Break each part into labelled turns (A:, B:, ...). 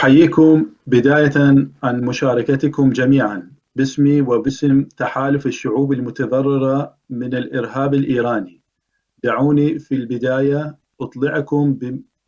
A: أحييكم بداية عن مشاركتكم جميعا باسمي وباسم تحالف الشعوب المتضررة من الإرهاب الإيراني. دعوني في البداية أطلعكم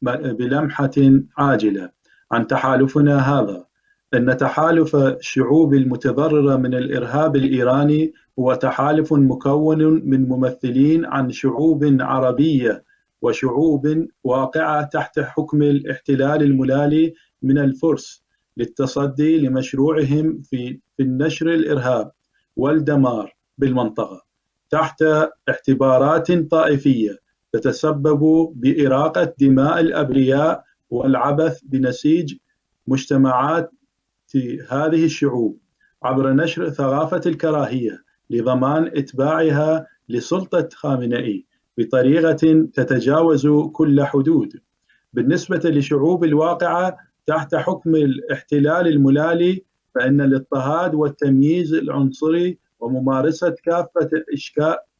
A: بلمحة عاجلة عن تحالفنا هذا. أن تحالف الشعوب المتضررة من الإرهاب الإيراني هو تحالف مكون من ممثلين عن شعوب عربية وشعوب واقعة تحت حكم الاحتلال الملالي من الفرس للتصدي لمشروعهم في النشر الإرهاب والدمار بالمنطقة تحت اعتبارات طائفية تتسبب بإراقة دماء الأبرياء والعبث بنسيج مجتمعات هذه الشعوب عبر نشر ثقافة الكراهية لضمان إتباعها لسلطة خامنئي بطريقة تتجاوز كل حدود. بالنسبة لشعوب الواقعة تحت حكم الاحتلال الملالي، فإن الاضطهاد والتمييز العنصري وممارسة كافة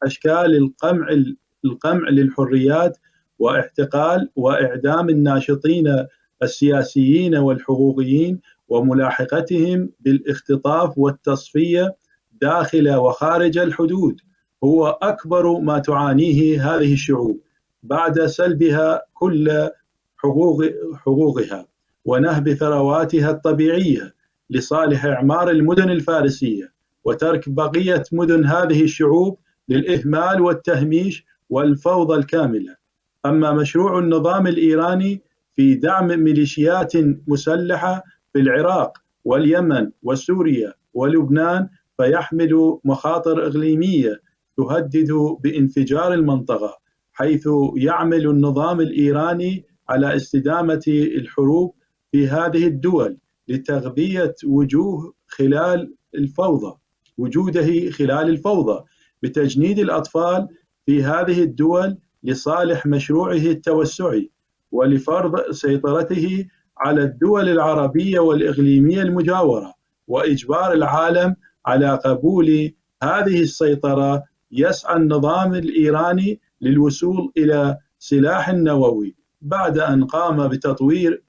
A: أشكال القمع للحريات واحتقال وإعدام الناشطين السياسيين والحقوقيين وملاحقتهم بالاختطاف والتصفية داخل وخارج الحدود هو أكبر ما تعانيه هذه الشعوب بعد سلبها كل حقوقها ونهب ثرواتها الطبيعية لصالح إعمار المدن الفارسية وترك بقية مدن هذه الشعوب للإهمال والتهميش والفوضى الكاملة. أما مشروع النظام الإيراني في دعم ميليشيات مسلحة في العراق واليمن وسوريا ولبنان فيحمل مخاطر إقليمية تهدد بانفجار المنطقة، حيث يعمل النظام الإيراني على استدامة الحروب في هذه الدول لتغذية وجوده خلال الفوضى بتجنيد الأطفال في هذه الدول لصالح مشروعه التوسعي ولفرض سيطرته على الدول العربية والإقليمية المجاورة وإجبار العالم على قبول هذه السيطرة. يسعى النظام الإيراني للوصول إلى سلاح نووي بعد أن قام بتطوير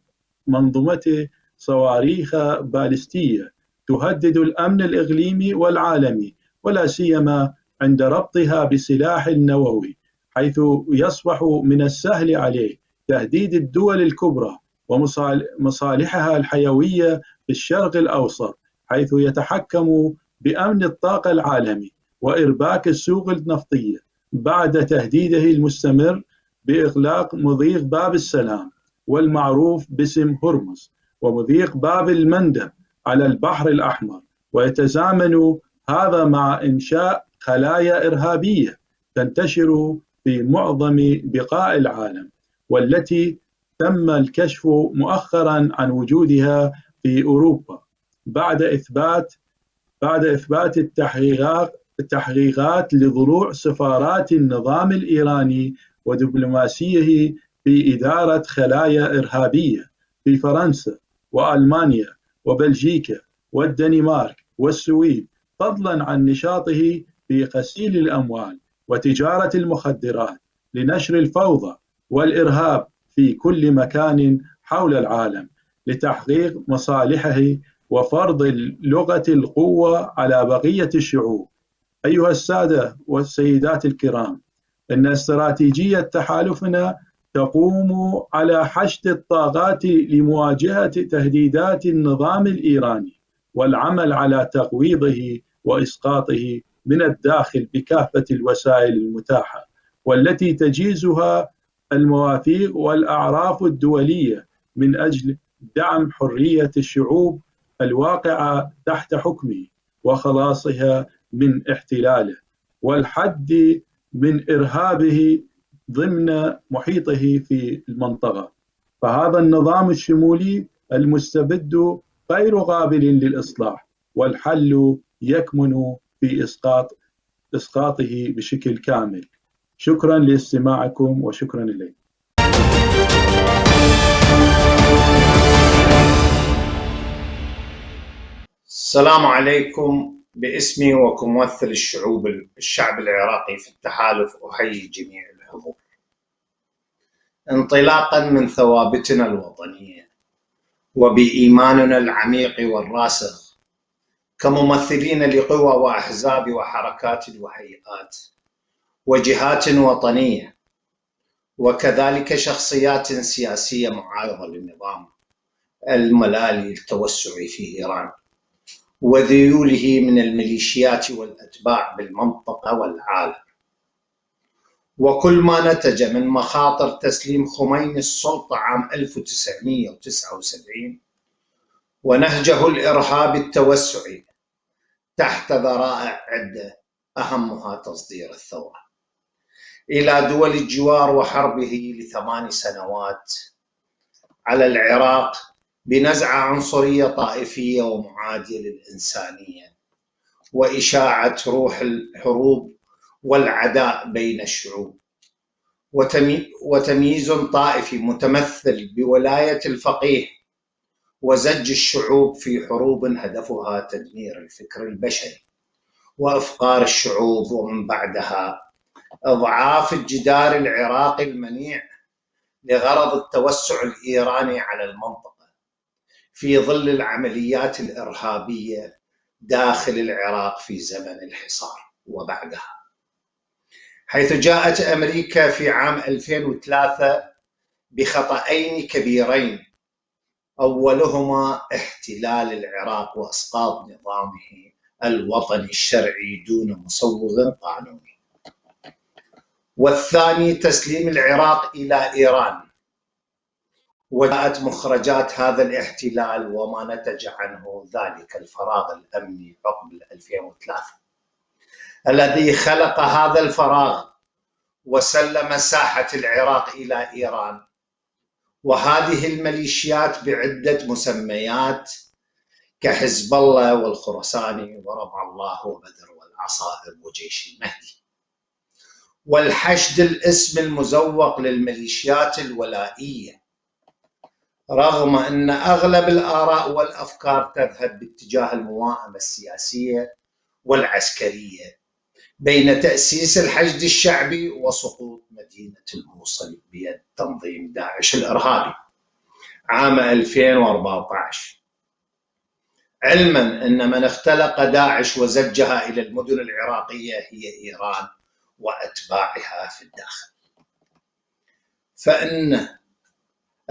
A: منظومة صواريخ باليستية تهدد الأمن الإقليمي والعالمي، ولا سيما عند ربطها بسلاح نووي، حيث يصبح من السهل عليه تهديد الدول الكبرى ومصالحها الحيوية في الشرق الأوسط، حيث يتحكم بأمن الطاقة العالمي وإرباك السوق النفطية بعد تهديده المستمر بإغلاق مضيق باب السلام والمعروف باسم هرمز ومضيق باب المندب على البحر الأحمر. ويتزامن هذا مع إنشاء خلايا إرهابية تنتشر في معظم بقاع العالم، والتي تم الكشف مؤخرا عن وجودها في أوروبا بعد إثبات التحقيقات لضلوع سفارات النظام الإيراني ودبلوماسيه في إدارة خلايا إرهابية في فرنسا وألمانيا وبلجيكا والدنمارك والسويد، فضلا عن نشاطه في غسيل الأموال وتجارة المخدرات لنشر الفوضى والإرهاب في كل مكان حول العالم لتحقيق مصالحه وفرض لغة القوة على بقية الشعوب. أيها السادة والسيدات الكرام، إن استراتيجية تحالفنا تقوم على حشد الطاقات لمواجهة تهديدات النظام الإيراني والعمل على تقويضه وإسقاطه من الداخل بكافة الوسائل المتاحة والتي تجيزها المواثيق والأعراف الدولية من أجل دعم حرية الشعوب الواقعة تحت حكمه وخلاصها من احتلاله والحد من إرهابه ضمن محيطه في المنطقة. فهذا النظام الشمولي المستبد غير قابل للإصلاح، والحل يكمن في إسقاطه بشكل كامل. شكرا لاستماعكم وشكرا إليكم.
B: السلام عليكم. باسمي وكممثل الشعب العراقي في التحالف أحيي جميع الحضور. انطلاقا من ثوابتنا الوطنية وبإيماننا العميق والراسخ كممثلين لقوى وأحزاب وحركات وهيئات وجهات وطنية، وكذلك شخصيات سياسية معارضة للنظام الملالي التوسعي في إيران وذيوله من الميليشيات والأتباع بالمنطقة والعالم، وكل ما نتج من مخاطر تسليم خميني السلطة عام 1979 ونهجه الإرهابي التوسعي تحت ذرائع عدة أهمها تصدير الثورة إلى دول الجوار وحربه ل8 سنوات على العراق بنزعة عنصرية طائفية ومعادية للإنسانية وإشاعة روح الحروب والعداء بين الشعوب وتمييز طائفي متمثل بولاية الفقيه وزج الشعوب في حروب هدفها تدمير الفكر البشري وإفقار الشعوب، ومن بعدها إضعاف الجدار العراقي المنيع لغرض التوسع الإيراني على المنطقة في ظل العمليات الإرهابية داخل العراق في زمن الحصار وبعدها، حيث جاءت أمريكا في عام 2003 بخطأين كبيرين، أولهما احتلال العراق وإسقاط نظامه الوطني الشرعي دون مصوغ قانوني، والثاني تسليم العراق إلى إيران. وجاءت مخرجات هذا الاحتلال وما نتج عنه ذلك الفراغ الأمني عقب 2003 الذي خلق هذا الفراغ وسلم ساحة العراق إلى إيران وهذه الميليشيات بعدة مسميات كحزب الله والخرساني وربع الله وبدر والعصائب وجيش المهدي، والحشد الاسم المزوق للميليشيات الولائية، رغم أن أغلب الآراء والأفكار تذهب باتجاه المواءمة السياسية والعسكرية بين تأسيس الحشد الشعبي وسقوط مدينة الموصل بيد تنظيم داعش الإرهابي عام 2014، علما أن من اختلق داعش وزجها إلى المدن العراقية هي إيران وأتباعها في الداخل، فإن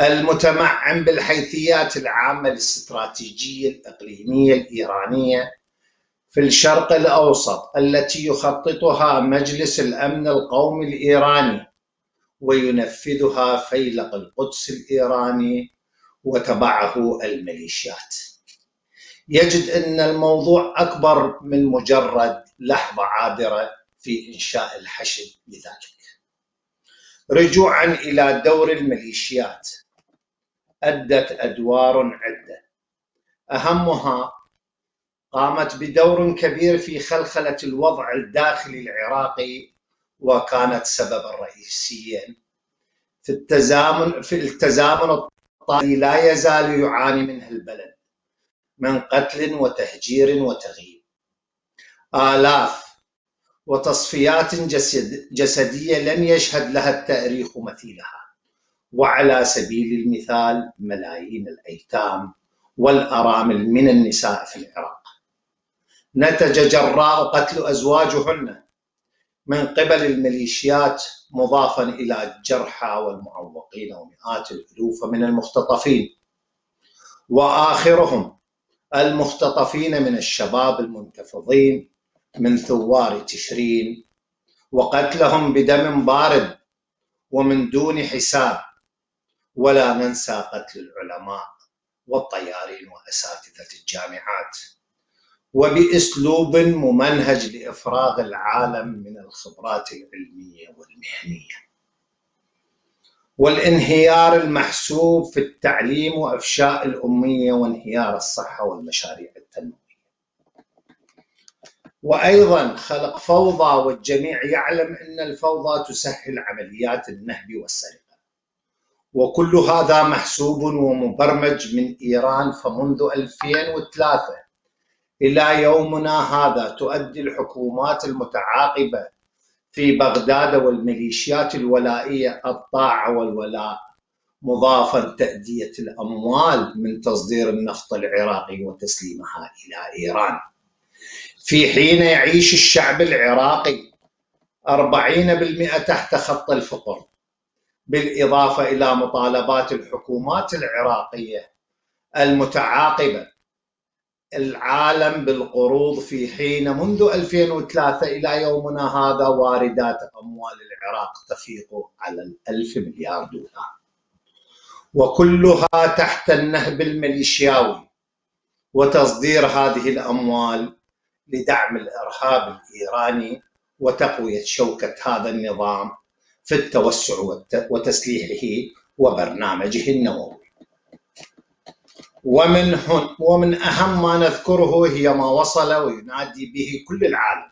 B: المتمعن بالحيثيات العامة الاستراتيجية الإقليمية الإيرانية في الشرق الأوسط التي يخططها مجلس الأمن القومي الإيراني وينفذها فيلق القدس الإيراني وتبعه الميليشيات، يجد أن الموضوع أكبر من مجرد لحظة عابرة في إنشاء الحشد. لذلك رجوعا إلى دور الميليشيات، أدت أدوار عدة، أهمها قامت بدور كبير في خلخلة الوضع الداخلي العراقي، وكانت سببا رئيسيا في التزامن الطائفي لا يزال يعاني منه البلد من قتل وتهجير وتغييب آلاف وتصفيات جسدية لم يشهد لها التاريخ مثيلها، وعلى سبيل المثال ملايين الأيتام والأرامل من النساء في العراق نتج جراء قتل أزواجهن من قبل الميليشيات، مضافا إلى الجرحى والمعوقين ومئات الألوف من المختطفين، وآخرهم المختطفين من الشباب المنتفضين من ثوار تشرين، وقتلهم بدم بارد ومن دون حساب. ولا ننسى قتل العلماء والطيارين وأساتذة الجامعات وبأسلوب ممنهج لإفراغ العالم من الخبرات العلمية والمهنية، والانهيار المحسوب في التعليم وإفشاء الأمية وانهيار الصحة والمشاريع التنموية، وأيضا خلق فوضى، والجميع يعلم أن الفوضى تسهل عمليات النهب والسرقة، وكل هذا محسوب ومبرمج من إيران. فمنذ 2003 إلى يومنا هذا تؤدي الحكومات المتعاقبة في بغداد والميليشيات الولائية الطاعة والولاء مضافا تأدية الأموال من تصدير النفط العراقي وتسليمها إلى إيران، في حين يعيش الشعب العراقي 40% تحت خط الفقر، بالإضافة إلى مطالبات الحكومات العراقية المتعاقبة العالم بالقروض، في حين منذ 2003 إلى يومنا هذا واردات أموال العراق تفيق على 1000 مليار دولار، وكلها تحت النهب الميليشياوي وتصدير هذه الأموال لدعم الإرهاب الإيراني وتقوية شوكة هذا النظام في التوسع وتسليحه وبرنامجه النووي. ومن أهم ما نذكره هي ما وصل وينادي به كل العالم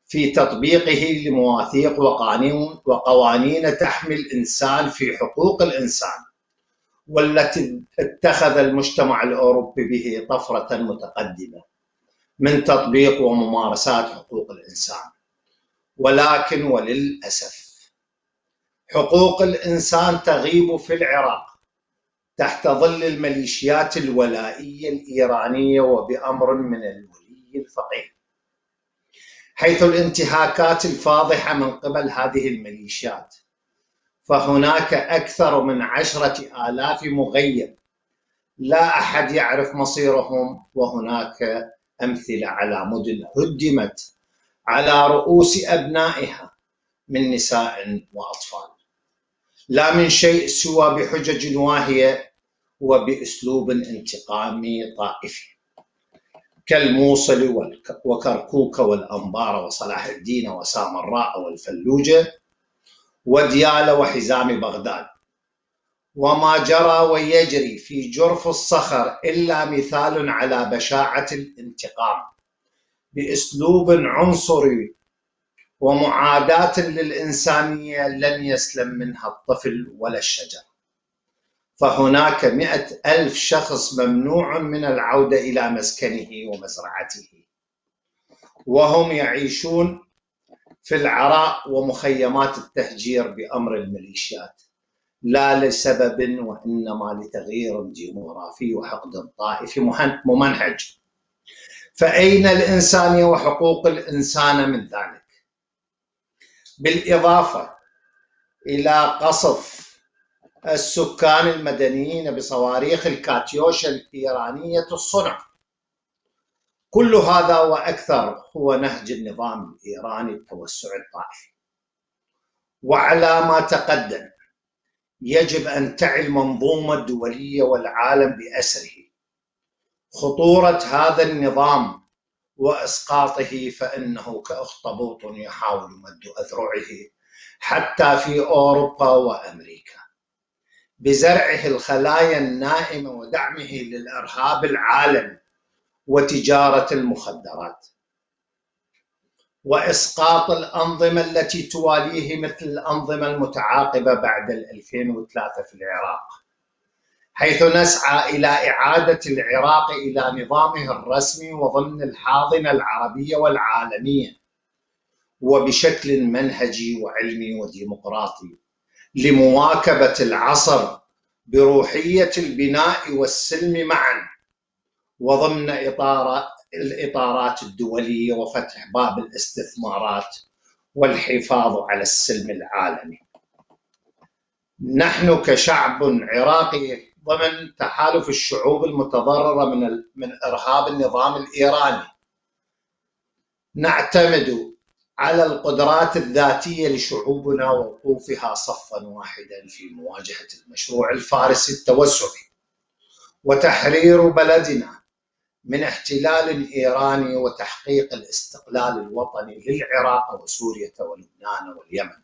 B: في تطبيقه لمواثيق وقوانين تحمي الإنسان في حقوق الإنسان، والتي اتخذ المجتمع الأوروبي به طفرة متقدمة من تطبيق وممارسات حقوق الإنسان. ولكن وللأسف حقوق الإنسان تغيب في العراق تحت ظل الميليشيات الولائية الإيرانية وبأمر من الولي الفقيه، حيث الانتهاكات الفاضحة من قبل هذه الميليشيات، فهناك أكثر من 10,000 مغيب لا أحد يعرف مصيرهم، وهناك أمثلة على مدن هدمت على رؤوس أبنائها من نساء وأطفال، لا من شيء سوى بحجج واهية وبأسلوب انتقامي طائفي، كالموصل وكركوك والأنبار وصلاح الدين وسامراء والفلوجة وديالى وحزام بغداد. وما جرى ويجري في جرف الصخر إلا مثال على بشاعة الانتقام بأسلوب عنصري ومعاداة للإنسانية لن يسلم منها الطفل ولا الشجر. فهناك 100,000 شخص ممنوع من العودة إلى مسكنه ومزرعته، وهم يعيشون في العراء ومخيمات التهجير بأمر الميليشيات، لا لسبب وإنما لتغيير ديموغرافي وحقد طائفي ممنهج. فأين الإنسانية وحقوق الإنسان من ذلك؟ بالإضافة إلى قصف السكان المدنيين بصواريخ الكاتيوشا الإيرانية الصنع، كل هذا وأكثر هو نهج النظام الإيراني التوسع الطائفي. وعلى ما تقدم يجب أن تعي المنظومة الدولية والعالم بأسره خطورة هذا النظام وإسقاطه، فإنه كأخطبوط يحاول مد أذرعه حتى في أوروبا وأمريكا بزرعه الخلايا النائمة ودعمه للإرهاب العالمي وتجارة المخدرات وإسقاط الأنظمة التي تواليه مثل الأنظمة المتعاقبة بعد 2003 في العراق، حيث نسعى إلى إعادة العراق إلى نظامه الرسمي وضمن الحاضنة العربية والعالمية وبشكل منهجي وعلمي وديمقراطي لمواكبة العصر بروحية البناء والسلم معا، وضمن الإطارات الدولية وفتح باب الاستثمارات والحفاظ على السلم العالمي. نحن كشعب عراقي ضمن تحالف الشعوب المتضررة من إرهاب النظام الإيراني نعتمد على القدرات الذاتية لشعوبنا ووقوفها صفا واحدا في مواجهة المشروع الفارسي التوسعي وتحرير بلدنا من احتلال إيراني وتحقيق الاستقلال الوطني للعراق وسوريا ولبنان واليمن،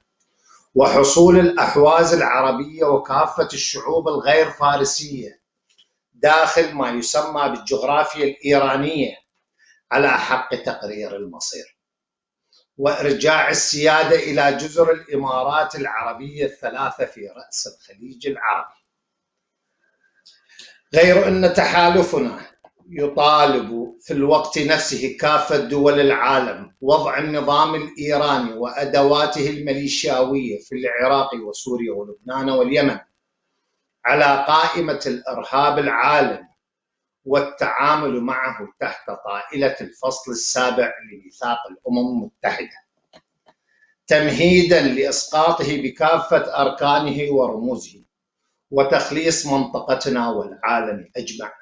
B: وحصول الأحواز العربية وكافة الشعوب الغير فارسية داخل ما يسمى بالجغرافيا الإيرانية على حق تقرير المصير، وإرجاع السيادة إلى جزر الإمارات العربية الثلاثة في رأس الخليج العربي. غير أن تحالفنا يطالب في الوقت نفسه كافة دول العالم وضع النظام الإيراني وأدواته الميليشياوية في العراق وسوريا ولبنان واليمن على قائمة الإرهاب العالمي والتعامل معه تحت طائلة الفصل السابع لميثاق الأمم المتحدة، تمهيداً لإسقاطه بكافة أركانه ورموزه، وتخليص منطقتنا والعالم أجمع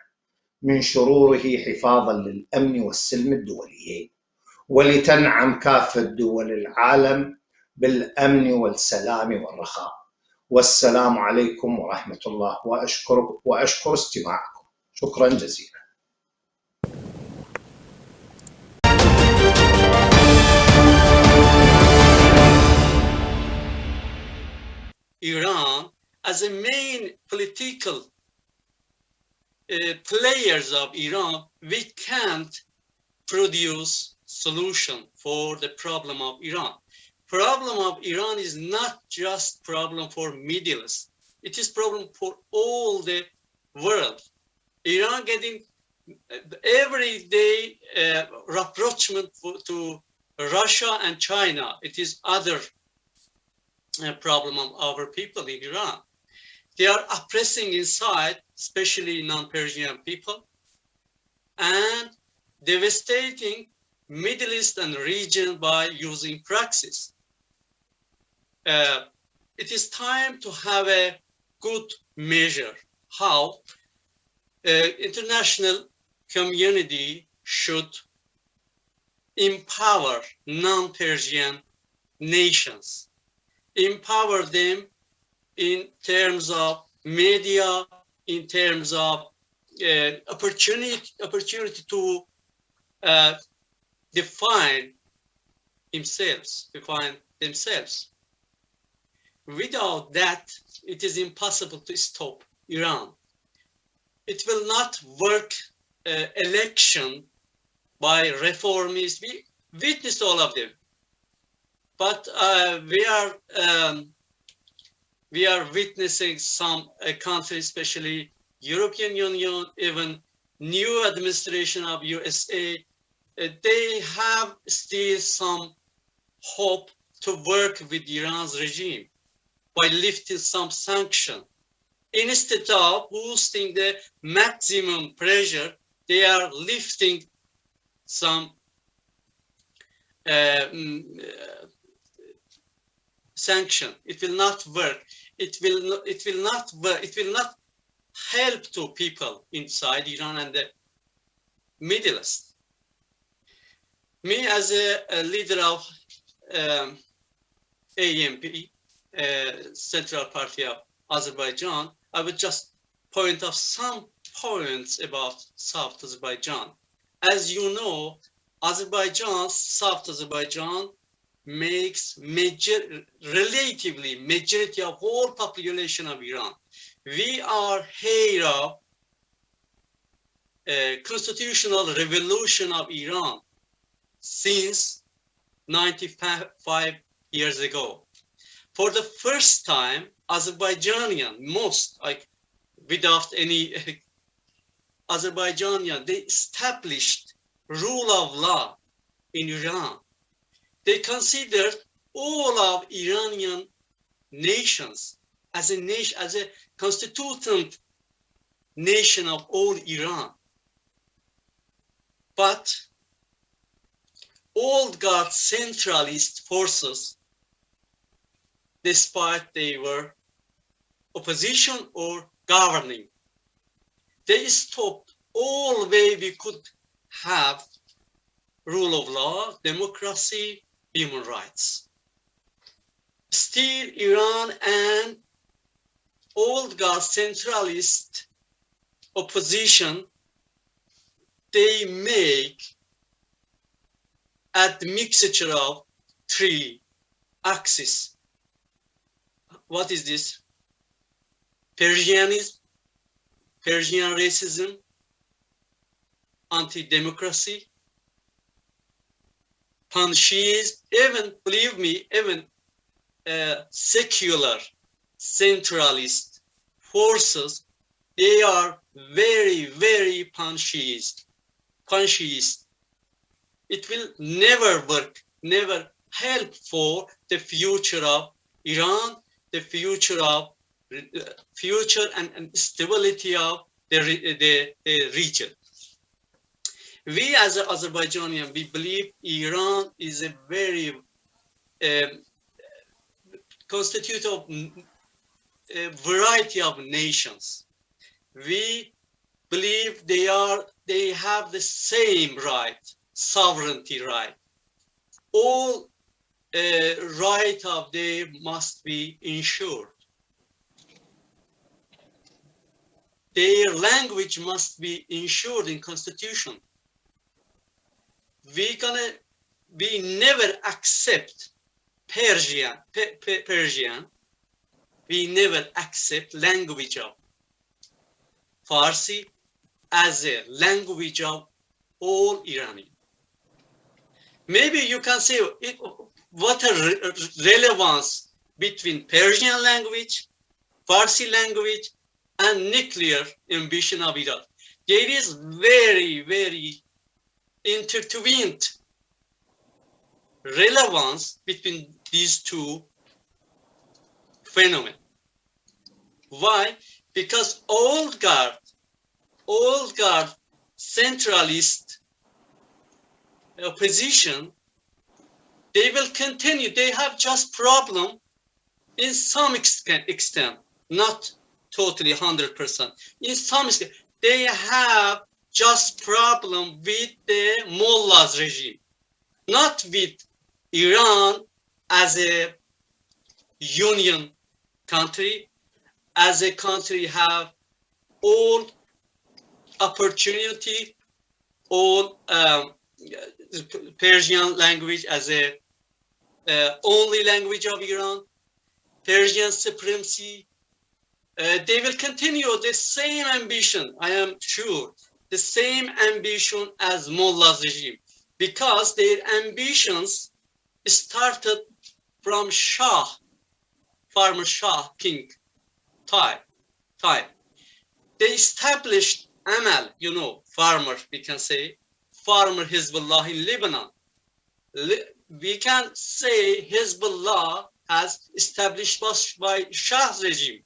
B: من شروره حفاظاً للأمن والسلم الدوليين، ولتنعم كافة دول العالم بالأمن والسلام والرخاء. والسلام عليكم ورحمة الله، وأشكر استماعكم. شكرا جزيلا.
C: Iran as a main political players of Iran, we can't produce solution for the problem of Iran. Problem of Iran is not just problem for Middle East. It is problem for all the world. Iran getting every day rapprochement to Russia and China. It is other problem of our people in Iran. They are oppressing inside, especially non-Persian people, and devastating Middle East and region by using praxis. It is time to have a good measure how international community should empower non-Persian nations, empower them in terms of media, in terms of opportunity to define themselves. Without that, it is impossible to stop Iran. It will not work election by reformists. We witnessed all of them. But we are witnessing some countries, especially European Union, even new administration of USA, they have still some hope to work with Iran's regime by lifting some sanction. Instead of boosting the maximum pressure, they are lifting some sanction. It will not work. It will not help to people inside Iran and the Middle East. Me as a leader of AMP, Central Party of Azerbaijan, I would just point out some points about South Azerbaijan. As you know, South Azerbaijan makes relatively majority of whole population of Iran. We are heir of constitutional revolution of Iran since 95 years ago. For the first time, Azerbaijanian, without any Azerbaijanian, they established rule of law in Iran. They considered all of Iranian nations as a constituent nation of all Iran. But old guard centralist forces, despite they were opposition or governing, they stopped all way we could have rule of law, democracy, human rights. Still, Iran and old guard centralist opposition, they make a mixture of three axes. What is this? Persianism, Persian racism, anti-democracy, Panshis, even, believe me, even secular centralist forces, they are very, very Panshist. It will never work, never help for the future of Iran, the future of future and stability of the region. We as Azerbaijani, we believe Iran is a very constituted of a variety of nations. We believe they have the same right, sovereignty right. All right of them must be ensured. Their language must be ensured in constitution. We never accept Persian. We never accept language of Farsi as a language of all Iranian. Maybe you can say what a relevance between Persian language, Farsi language, and nuclear ambition of Iran. There is very, very intertwined relevance between these two phenomena. Why? Because old guard centralist opposition, they will continue. They have just problem in some extent, not totally 100%. In some extent, they have just problem with the mullahs regime, not with Iran as a union country, as a country have all opportunity, all Persian language as a only language of Iran, Persian supremacy. They will continue the same ambition, I am sure, the same ambition as mullahs regime, because their ambitions started from Shah, former Shah king time. They established Amal, you know, farmer, we can say, farmer Hezbollah in Lebanon. We can say Hezbollah has established by Shah's regime.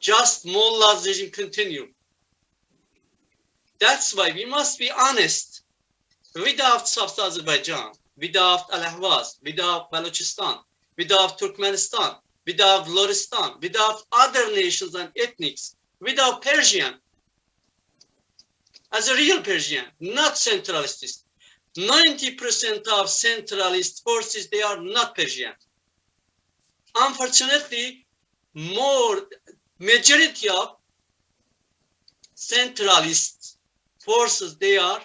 C: Just mullah's regime continue. That's why we must be honest. Without South Azerbaijan, without Al-Ahwaz, without Balochistan, without Turkmenistan, without Loristan, without other nations and ethnics, without Persian, as a real Persian, not centralist. 90% of centralist forces, they are not Persian. Unfortunately, majority of centralist forces, they are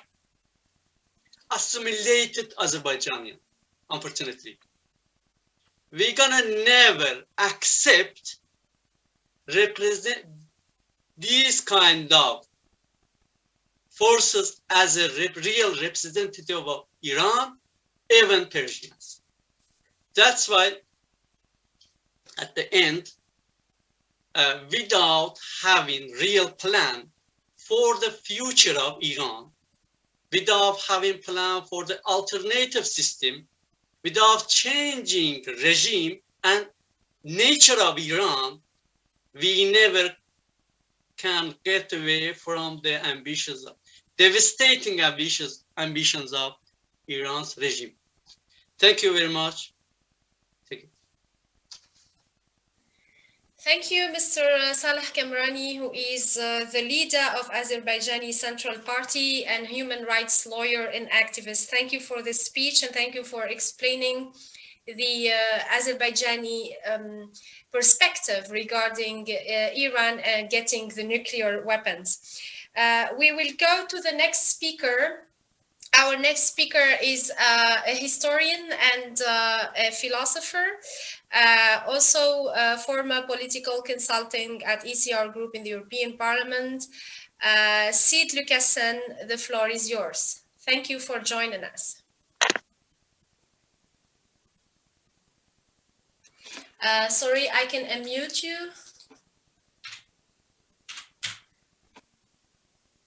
C: assimilated Azerbaijanian, unfortunately. We're gonna never accept represent these kind of forces as a real representative of Iran, even Persians. That's why at the end, without having real plan for the future of Iran, without having plan for the alternative system, without changing regime and nature of Iran, we never can get away from the ambitions, devastating ambitions of Iran's regime. Thank you very much. Thank you.
D: Thank you, Mr. Saleh Kamrani, who is the leader of Azerbaijani Central Party and human rights lawyer and activist. Thank you for this speech, and thank you for explaining the Azerbaijani perspective regarding Iran getting the nuclear weapons. We will go to the next speaker. Our next speaker is a historian and a philosopher, also a former political consulting at ECR Group in the European Parliament. Sid Lucassen, the floor is yours. Thank you for joining us. Sorry, I can unmute you.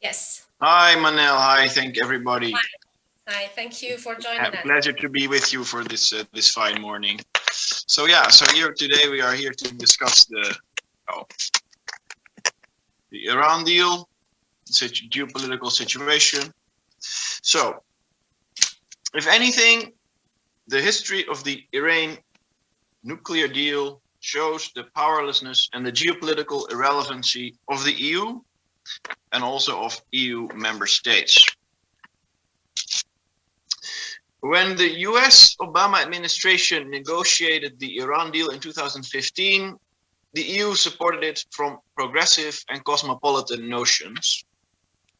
D: Yes.
E: Hi, Manel. Hi, thank everybody.
D: Hi, thank you for joining us.
E: Pleasure to be with you for this this fine morning. So here today we are here to discuss the Iran deal, geopolitical situation. So, if anything, the history of the Iran nuclear deal shows the powerlessness and the geopolitical irrelevancy of the EU and also of EU member states. When the US Obama administration negotiated the Iran deal in 2015, the EU supported it from progressive and cosmopolitan notions,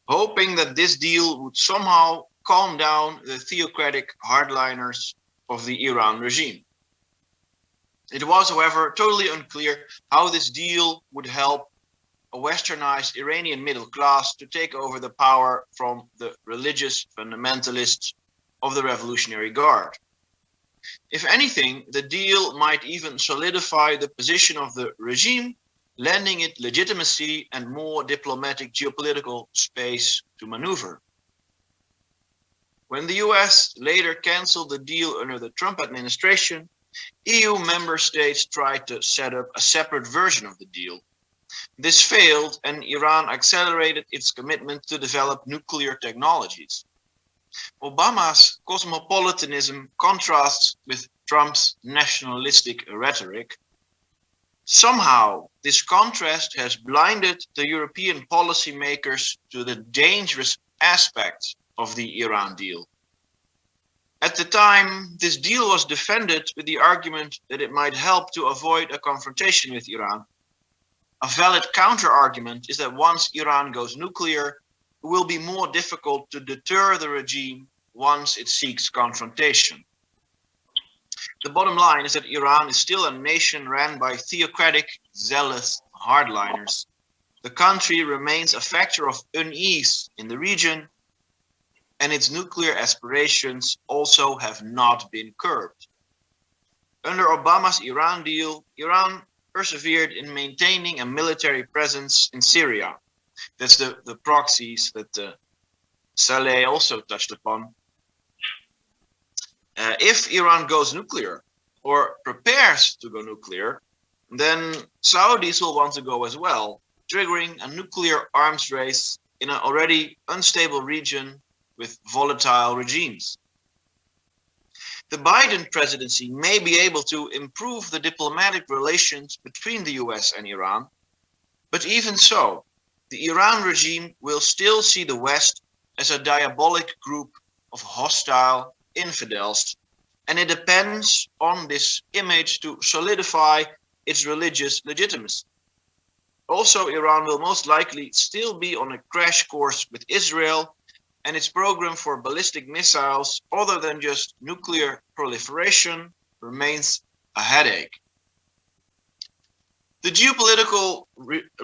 E: hoping that this deal would somehow calm down the theocratic hardliners of the Iran regime. It was, however, totally unclear how this deal would help a westernized Iranian middle class to take over the power from the religious fundamentalists of the Revolutionary Guard. If anything, the deal might even solidify the position of the regime, lending it legitimacy and more diplomatic geopolitical space to maneuver. When the US later canceled the deal under the Trump administration, EU member states tried to set up a separate version of the deal. This failed, and Iran accelerated its commitment to develop nuclear technologies. Obama's cosmopolitanism contrasts with Trump's nationalistic rhetoric. Somehow, this contrast has blinded the European policymakers to the dangerous aspects of the Iran deal. At the time, this deal was defended with the argument that it might help to avoid a confrontation with Iran. A valid counter-argument is that once Iran goes nuclear, it will be more difficult to deter the regime once it seeks confrontation. The bottom line is that Iran is still a nation ran by theocratic, zealous hardliners. The country remains a factor of unease in the region, and its nuclear aspirations also have not been curbed. Under Obama's Iran deal, Iran persevered in maintaining a military presence in Syria. That's the proxies that Saleh also touched upon. If Iran goes nuclear or prepares to go nuclear, then Saudis will want to go as well, triggering a nuclear arms race in an already unstable region with volatile regimes. The Biden presidency may be able to improve the diplomatic relations between the US and Iran, but even so, the Iran regime will still see the West as a diabolic group of hostile infidels, and it depends on this image to solidify its religious legitimacy. Also, Iran will most likely still be on a crash course with Israel, and its program for ballistic missiles, other than just nuclear proliferation, remains a headache. The geopolitical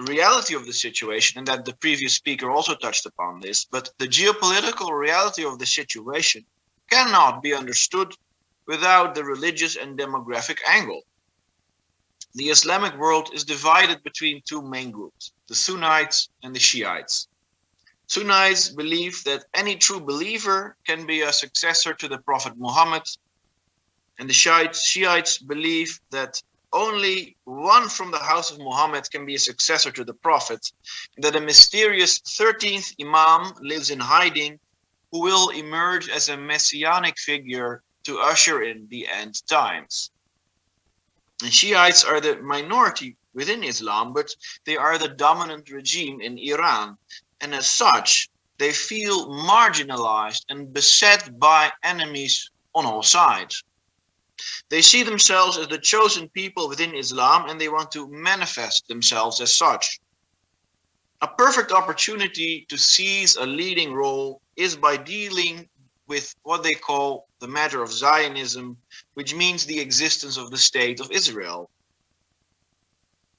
E: reality of the situation, and that the previous speaker also touched upon this, but the geopolitical reality of the situation cannot be understood without the religious and demographic angle. The Islamic world is divided between two main groups, the Sunnites and the Shiites. Sunnites believe that any true believer can be a successor to the Prophet Muhammad, and the Shiites believe that only one from the house of Muhammad can be a successor to the Prophet, and that a mysterious 13th Imam lives in hiding who will emerge as a messianic figure to usher in the end times. And Shiites are the minority within Islam, but they are the dominant regime in Iran. And as such, they feel marginalized and beset by enemies on all sides. They see themselves as the chosen people within Islam, and they want to manifest themselves as such. A perfect opportunity to seize a leading role is by dealing with what they call the matter of Zionism, which means the existence of the state of Israel.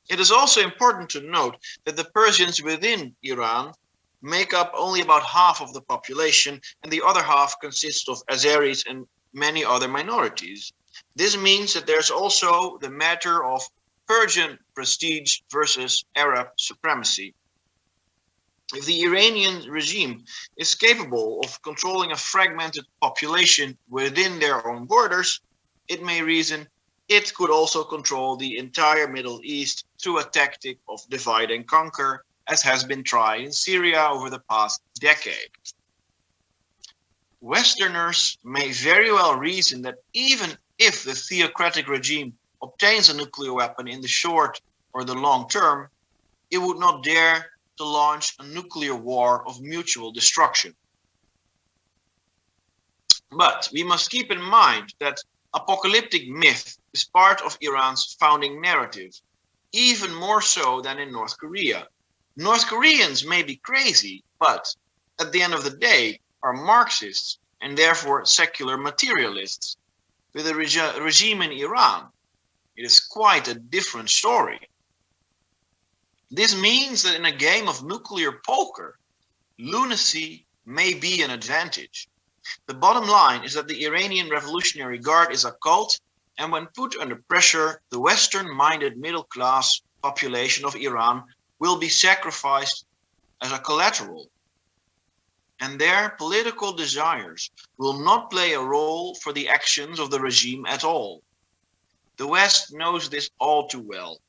E: It is also important to note that the Persians within Iran make up only about half of the population, and the other half consists of Azeris and many other minorities. This means that there's also the matter of Persian prestige versus Arab supremacy. If the Iranian regime is capable of controlling a fragmented population within their own borders, it may reason it could also control the entire Middle East through a tactic of divide and conquer, as has been tried in Syria over the past decade. Westerners may very well reason that even if the theocratic regime obtains a nuclear weapon in the short or the long term, it would not dare to launch a nuclear war of mutual destruction. But we must keep in mind that apocalyptic myth is part of Iran's founding narrative, even more so than in North Korea. North Koreans may be crazy, but at the end of the day are Marxists and therefore secular materialists. With the regime in Iran, it is quite a different story. This means that in a game of nuclear poker, lunacy may be an advantage. The bottom line is that the Iranian Revolutionary Guard is a cult, and when put under pressure, the Western-minded middle-class population of Iran will be sacrificed as a collateral. And their political desires will not play a role for the actions of the regime at all. The West knows this all too well,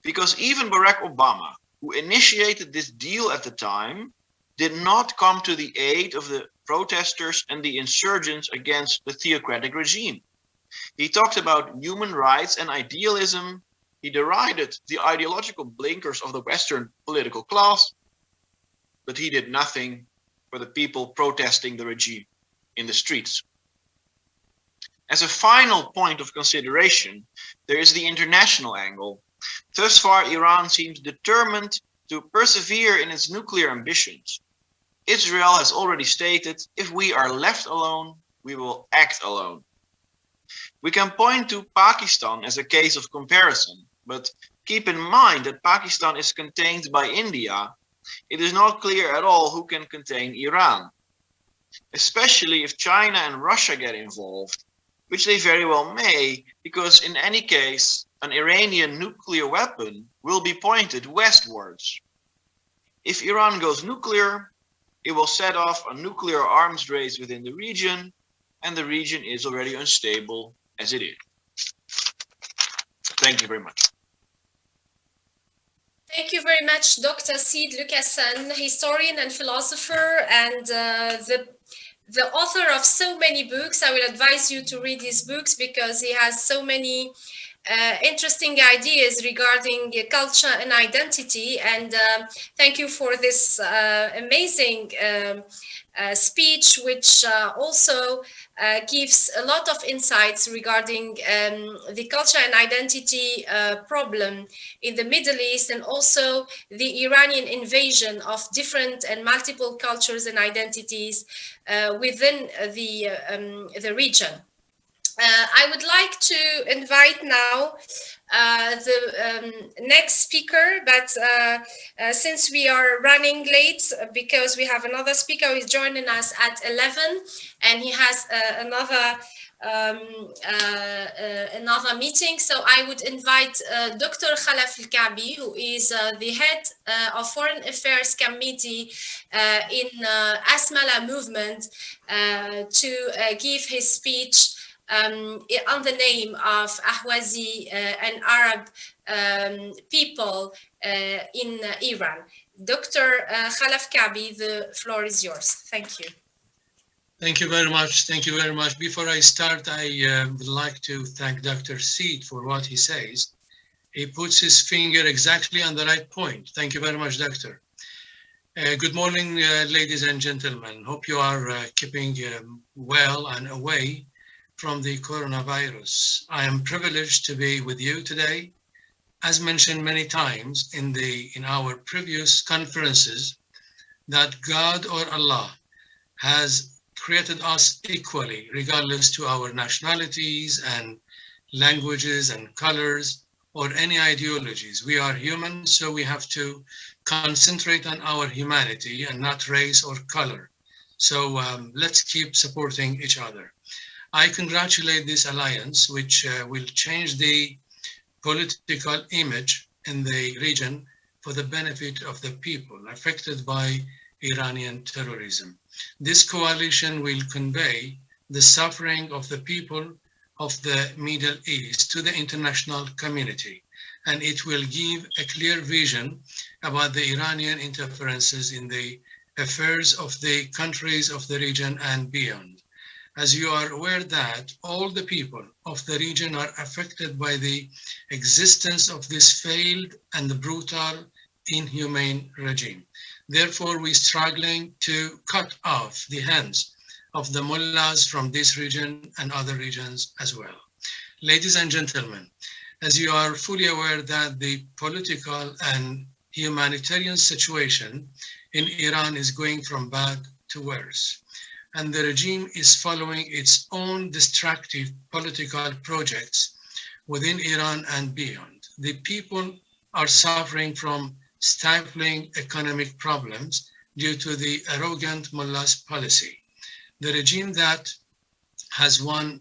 E: because even Barack Obama, who initiated this deal at the time, did not come to the aid of the protesters and the insurgents against the theocratic regime. He talked about human rights and idealism. He derided the ideological blinkers of the Western political class, but he did nothing for the people protesting the regime in the streets. As a final point of consideration, there is the international angle. Thus far, Iran seems determined to persevere in its nuclear ambitions. Israel has already stated, if we are left alone, we will act alone. We can point to Pakistan as a case of comparison, but keep in mind that Pakistan is contained by India. It is not clear at all who can contain Iran, especially if China and Russia get involved, which they very well may, because in any case, an Iranian nuclear weapon will be pointed westwards. If Iran goes nuclear, it will set off a nuclear arms race within the region, and the region is already unstable as it is. Thank you very much.
D: Thank you very much, Dr. Seed Lucassen, historian and philosopher, and the author of so many books. I will advise you to read his books because he has so many interesting ideas regarding culture and identity. And thank you for this amazing speech, which also gives a lot of insights regarding the culture and identity problem in the Middle East, and also the Iranian invasion of different and multiple cultures and identities within the region. I would like to invite now the next speaker, but since we are running late because we have another speaker who is joining us at 11, and he has another meeting, so I would invite Dr. Khalaf Al-Kaabi, who is the head of Foreign Affairs Committee in Asmala movement, to give his speech on the name of Ahwazi and Arab people in Iran. Dr. Khalaf Kaabi, the floor is yours. Thank you.
F: Thank you very much. Thank you very much. Before I start, I would like to thank Dr. Seed for what he says. He puts his finger exactly on the right point. Thank you very much, Doctor. Good morning, ladies and gentlemen. Hope you are keeping well and away from the coronavirus. I am privileged to be with you today. As mentioned many times in our previous conferences, that God or Allah has created us equally, regardless to our nationalities and languages and colors or any ideologies. We are human, so we have to concentrate on our humanity and not race or color. So let's keep supporting each other. I congratulate this alliance, which will change the political image in the region for the benefit of the people affected by Iranian terrorism. This coalition will convey the suffering of the people of the Middle East to the international community, and it will give a clear vision about the Iranian interferences in the affairs of the countries of the region and beyond. As you are aware that all the people of the region are affected by the existence of this failed and brutal, inhumane regime. Therefore, we're struggling to cut off the hands of the mullahs from this region and other regions as well. Ladies and gentlemen, as you are fully aware that the political and humanitarian situation in Iran is going from bad to worse, and the regime is following its own destructive political projects within Iran and beyond. The people are suffering from stifling economic problems due to the arrogant mullah's policy. The regime that has one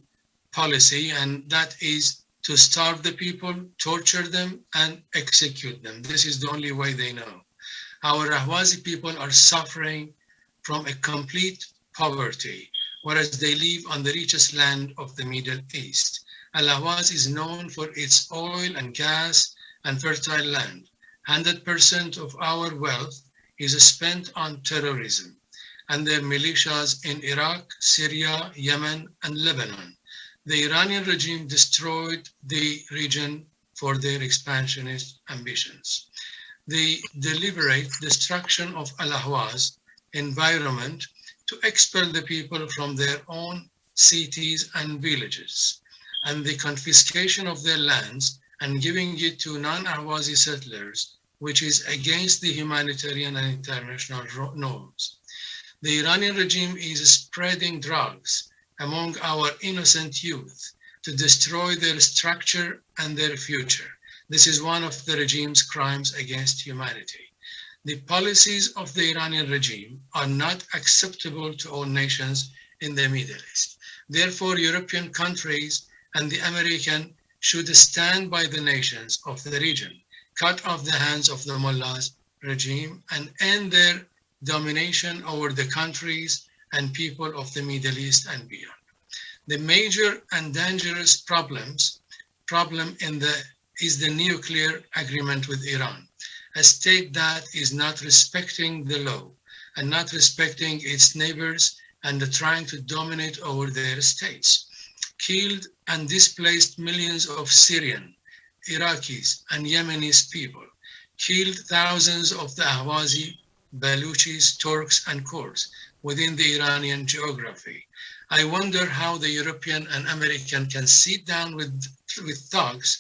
F: policy, and that is to starve the people, torture them, and execute them. This is the only way they know. Our Ahwazi people are suffering from a complete poverty, whereas they live on the richest land of the Middle East. Al-Ahwaz is known for its oil and gas and fertile land. 100% of our wealth is spent on terrorism and their militias in Iraq, Syria, Yemen, and Lebanon. The Iranian regime destroyed the region for their expansionist ambitions. The deliberate destruction of Al-Ahwaz environment to expel the people from their own cities and villages, and the confiscation of their lands and giving it to non-Ahwazi settlers, which is against the humanitarian and international norms. The Iranian regime is spreading drugs among our innocent youth to destroy their structure and their future. This is one of the regime's crimes against humanity. The policies of the Iranian regime are not acceptable to all nations in the Middle East. Therefore, European countries and the American should stand by the nations of the region, cut off the hands of the mullahs regime, and end their domination over the countries and people of the Middle East and beyond. The major and dangerous problem is the nuclear agreement with Iran, a state that is not respecting the law and not respecting its neighbors and trying to dominate over their states. Killed and displaced millions of Syrian, Iraqis, and Yemenis people, killed thousands of the Ahwazi, Baluchis, Turks, and Kurds within the Iranian geography. I wonder how the European and American can sit down with thugs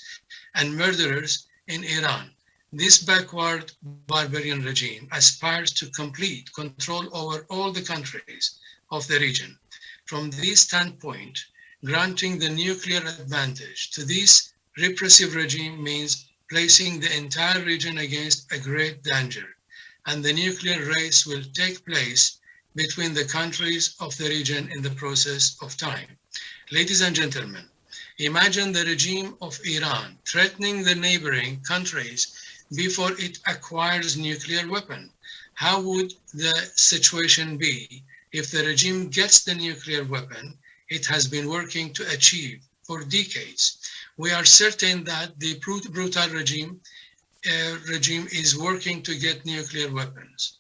F: and murderers in Iran. This backward barbarian regime aspires to complete control over all the countries of the region. From this standpoint, granting the nuclear advantage to this repressive regime means placing the entire region against a great danger, and the nuclear race will take place between the countries of the region in the process of time. Ladies and gentlemen, imagine the regime of Iran threatening the neighboring countries before it acquires nuclear weapon. How would the situation be if the regime gets the nuclear weapon it has been working to achieve for decades? We are certain that the brutal regime is working to get nuclear weapons.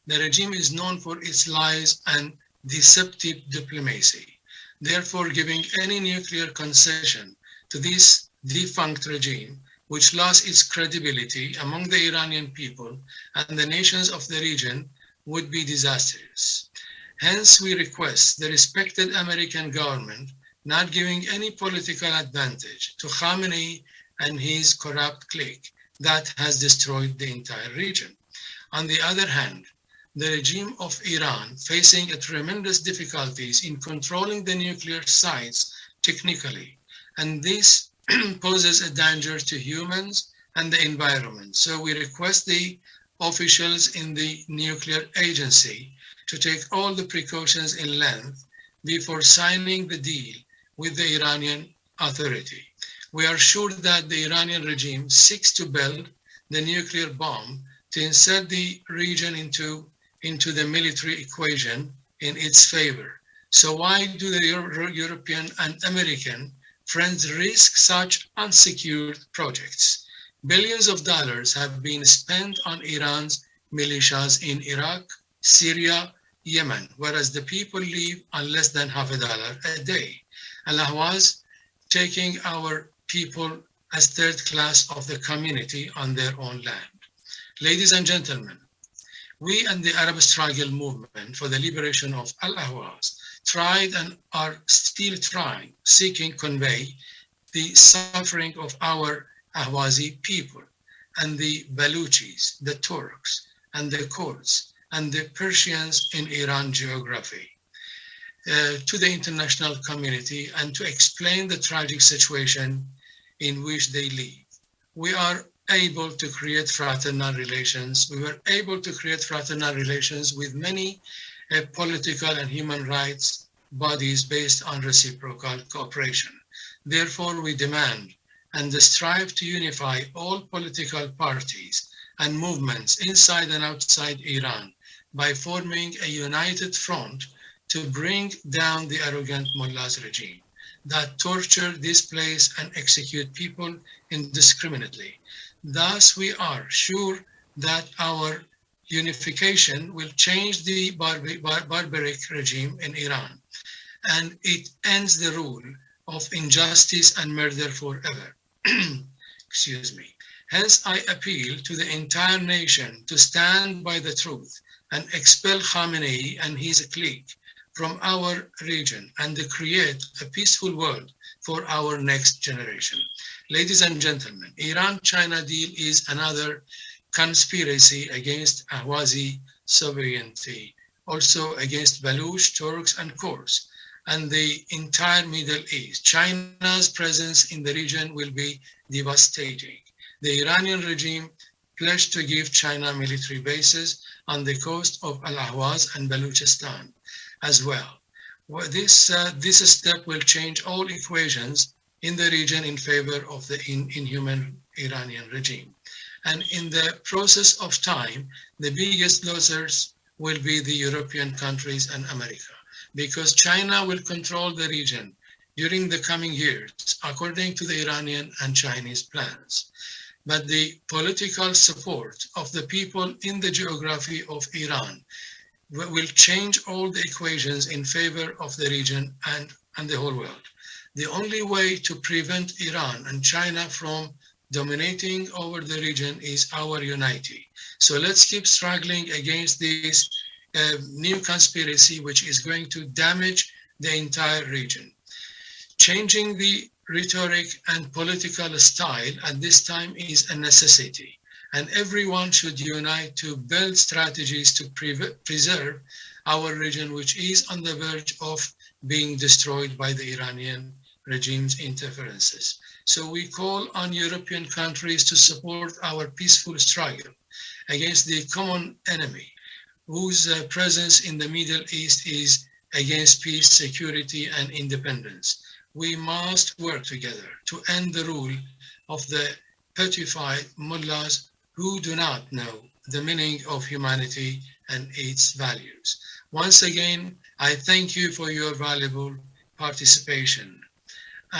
F: The regime is known for its lies and deceptive diplomacy. Therefore, giving any nuclear concession to this defunct regime, which lost its credibility among the Iranian people and the nations of the region, would be disastrous. Hence, we request the respected American government not giving any political advantage to Khamenei and his corrupt clique that has destroyed the entire region. On the other hand, the regime of Iran, facing tremendous difficulties in controlling the nuclear sites technically, and this poses a danger to humans and the environment. So we request the officials in the nuclear agency to take all the precautions in length before signing the deal with the Iranian authority. We are sure that the Iranian regime seeks to build the nuclear bomb to insert the region into the military equation in its favor. So why do the European and American friends risk such unsecured projects? Billions of dollars have been spent on Iran's militias in Iraq, Syria, Yemen, whereas the people live on less than $50 a day. Al-Ahwaz taking our people as third class of the community on their own land. Ladies and gentlemen, we and the Arab struggle movement for the liberation of Al-Ahwaz tried and are still trying, seeking convey the suffering of our Ahwazi people and the Baluchis, the Turks, and the Kurds, and the Persians in Iran geography to the international community and to explain the tragic situation in which they live. We are able to create fraternal relations. We were able to create fraternal relations with many political and human rights bodies based on reciprocal cooperation. Therefore, we demand and strive to unify all political parties and movements inside and outside Iran by forming a united front to bring down the arrogant mullahs regime that torture, displace, and execute people indiscriminately. Thus, we are sure that our unification will change the barbaric regime in Iran, and it ends the rule of injustice and murder forever. Excuse me. Hence, I appeal to the entire nation to stand by the truth and expel Khamenei and his clique from our region and to create a peaceful world for our next generation. Ladies and gentlemen, Iran-China deal is another conspiracy against Ahwazi sovereignty, also against Baluch, Turks, and Kurds, and the entire Middle East. China's presence in the region will be devastating. The Iranian regime pledged to give China military bases on the coast of Al-Ahwaz and Baluchistan as well. This step will change all equations in the region in favor of the inhuman Iranian regime. And in the process of time, the biggest losers will be the European countries and America, because China will control the region during the coming years, according to the Iranian and Chinese plans. But the political support of the people in the geography of Iran will change all the equations in favor of the region and the whole world. The only way to prevent Iran and China from dominating over the region is our unity. So let's keep struggling against this new conspiracy, which is going to damage the entire region. Changing the rhetoric and political style at this time is a necessity, and everyone should unite to build strategies to preserve our region, which is on the verge of being destroyed by the Iranian regime's interferences. So we call on European countries to support our peaceful struggle against the common enemy, whose presence in the Middle East is against peace, security, and independence. We must work together to end the rule of the petrified mullahs who do not know the meaning of humanity and its values. Once again, I thank you for your valuable participation,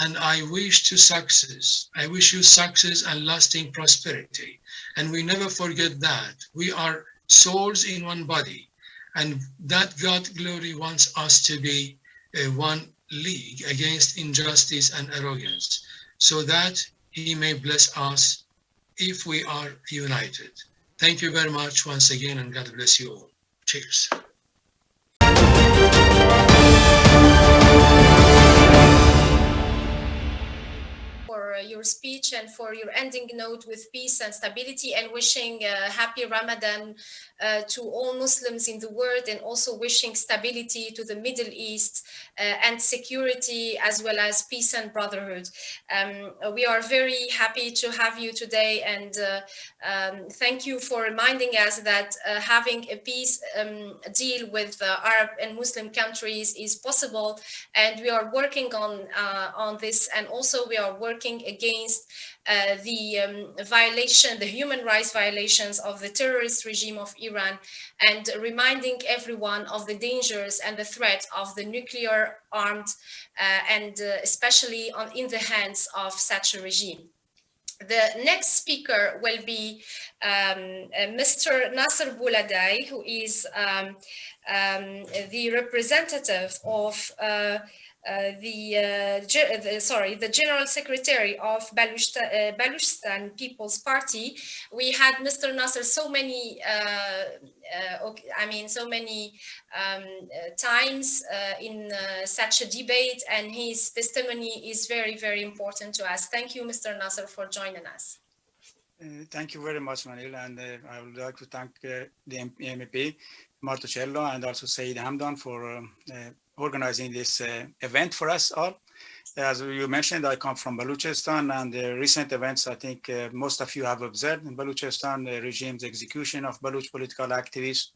F: and I wish you success and lasting prosperity. And we never forget that we are souls in one body, and that God glory wants us to be one league against injustice and arrogance, so that he may bless us if we are united. Thank you very much once again, and God bless you all. Cheers.
D: For your speech and for your ending note with peace and stability, and wishing happy Ramadan to all Muslims in the world, and also wishing stability to the Middle East and security, as well as peace and brotherhood. We are very happy to have you today, and thank you for reminding us that having a peace deal with Arab and Muslim countries is possible, and we are working on this, and also we are working against the human rights violations of the terrorist regime of Iran, and reminding everyone of the dangers and the threat of the nuclear armed and especially in the hands of such a regime. The next speaker will be Mr. Nasser Bouladai, who is the representative of the General Secretary of Baluchistan People's Party. We had Mr. Nasser so many times in such a debate, and his testimony is very, very important to us. Thank you, Mr. Nasser, for joining us.
G: Thank you very much, Manil, and I would like to thank the MEP, Martucello, and also Saeed Hamdan for organizing this event for us all. As you mentioned, I come from Baluchistan, and the recent events, I think most of you have observed in Baluchistan, the regime's execution of Baluch political activists,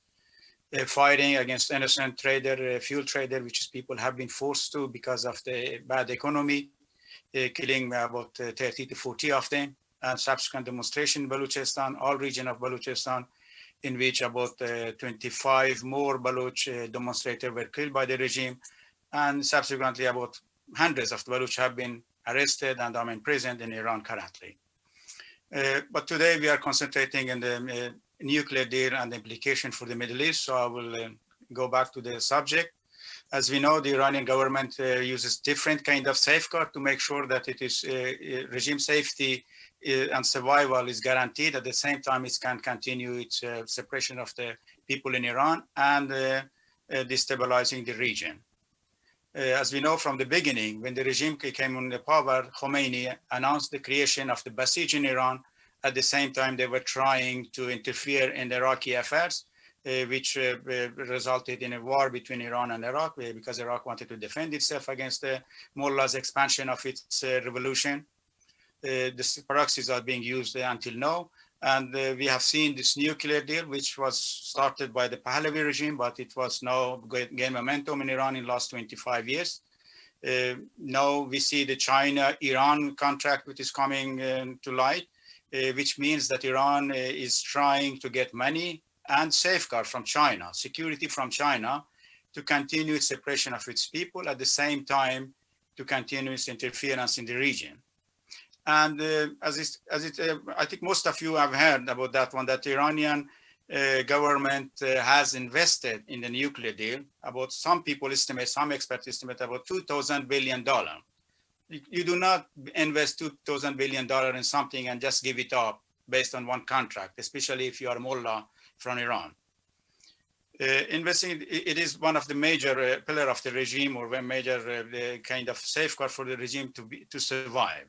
G: fighting against innocent trader, fuel trader, which is people have been forced to because of the bad economy, killing about 30 to 40 of them, and subsequent demonstration in Baluchistan, all region of Baluchistan, in which about 25 more Baluch demonstrators were killed by the regime, and subsequently about hundreds of Baluch have been arrested and are imprisoned in Iran currently. But today we are concentrating on the nuclear deal and the implication for the Middle East, so I will go back to the subject. As we know, the Iranian government uses different kind of safeguard to make sure that it is regime safety and survival is guaranteed. At the same time, it can continue its suppression of the people in Iran and destabilizing the region. As we know from the beginning, when the regime came on the power, Khomeini announced the creation of the Basij in Iran. At the same time, they were trying to interfere in the Iraqi affairs, which resulted in a war between Iran and Iraq, because Iraq wanted to defend itself against the mullahs' expansion of its revolution. The proxies are being used until now. And we have seen this nuclear deal, which was started by the Pahlavi regime, but it was now gained momentum in Iran in the last 25 years. Now we see the China-Iran contract, which is coming to light, which means that Iran is trying to get money and safeguard from China, security from China, to continue its suppression of its people, at the same time to continue its interference in the region. And I think most of you have heard about that one, that the Iranian government has invested in the nuclear deal. About some people estimate, some experts estimate about $2,000 billion. You do not invest $2,000 billion in something and just give it up based on one contract, especially if you are a mullah from Iran. Investing, it is one of the major pillar of the regime, or a major kind of safeguard for the regime to survive.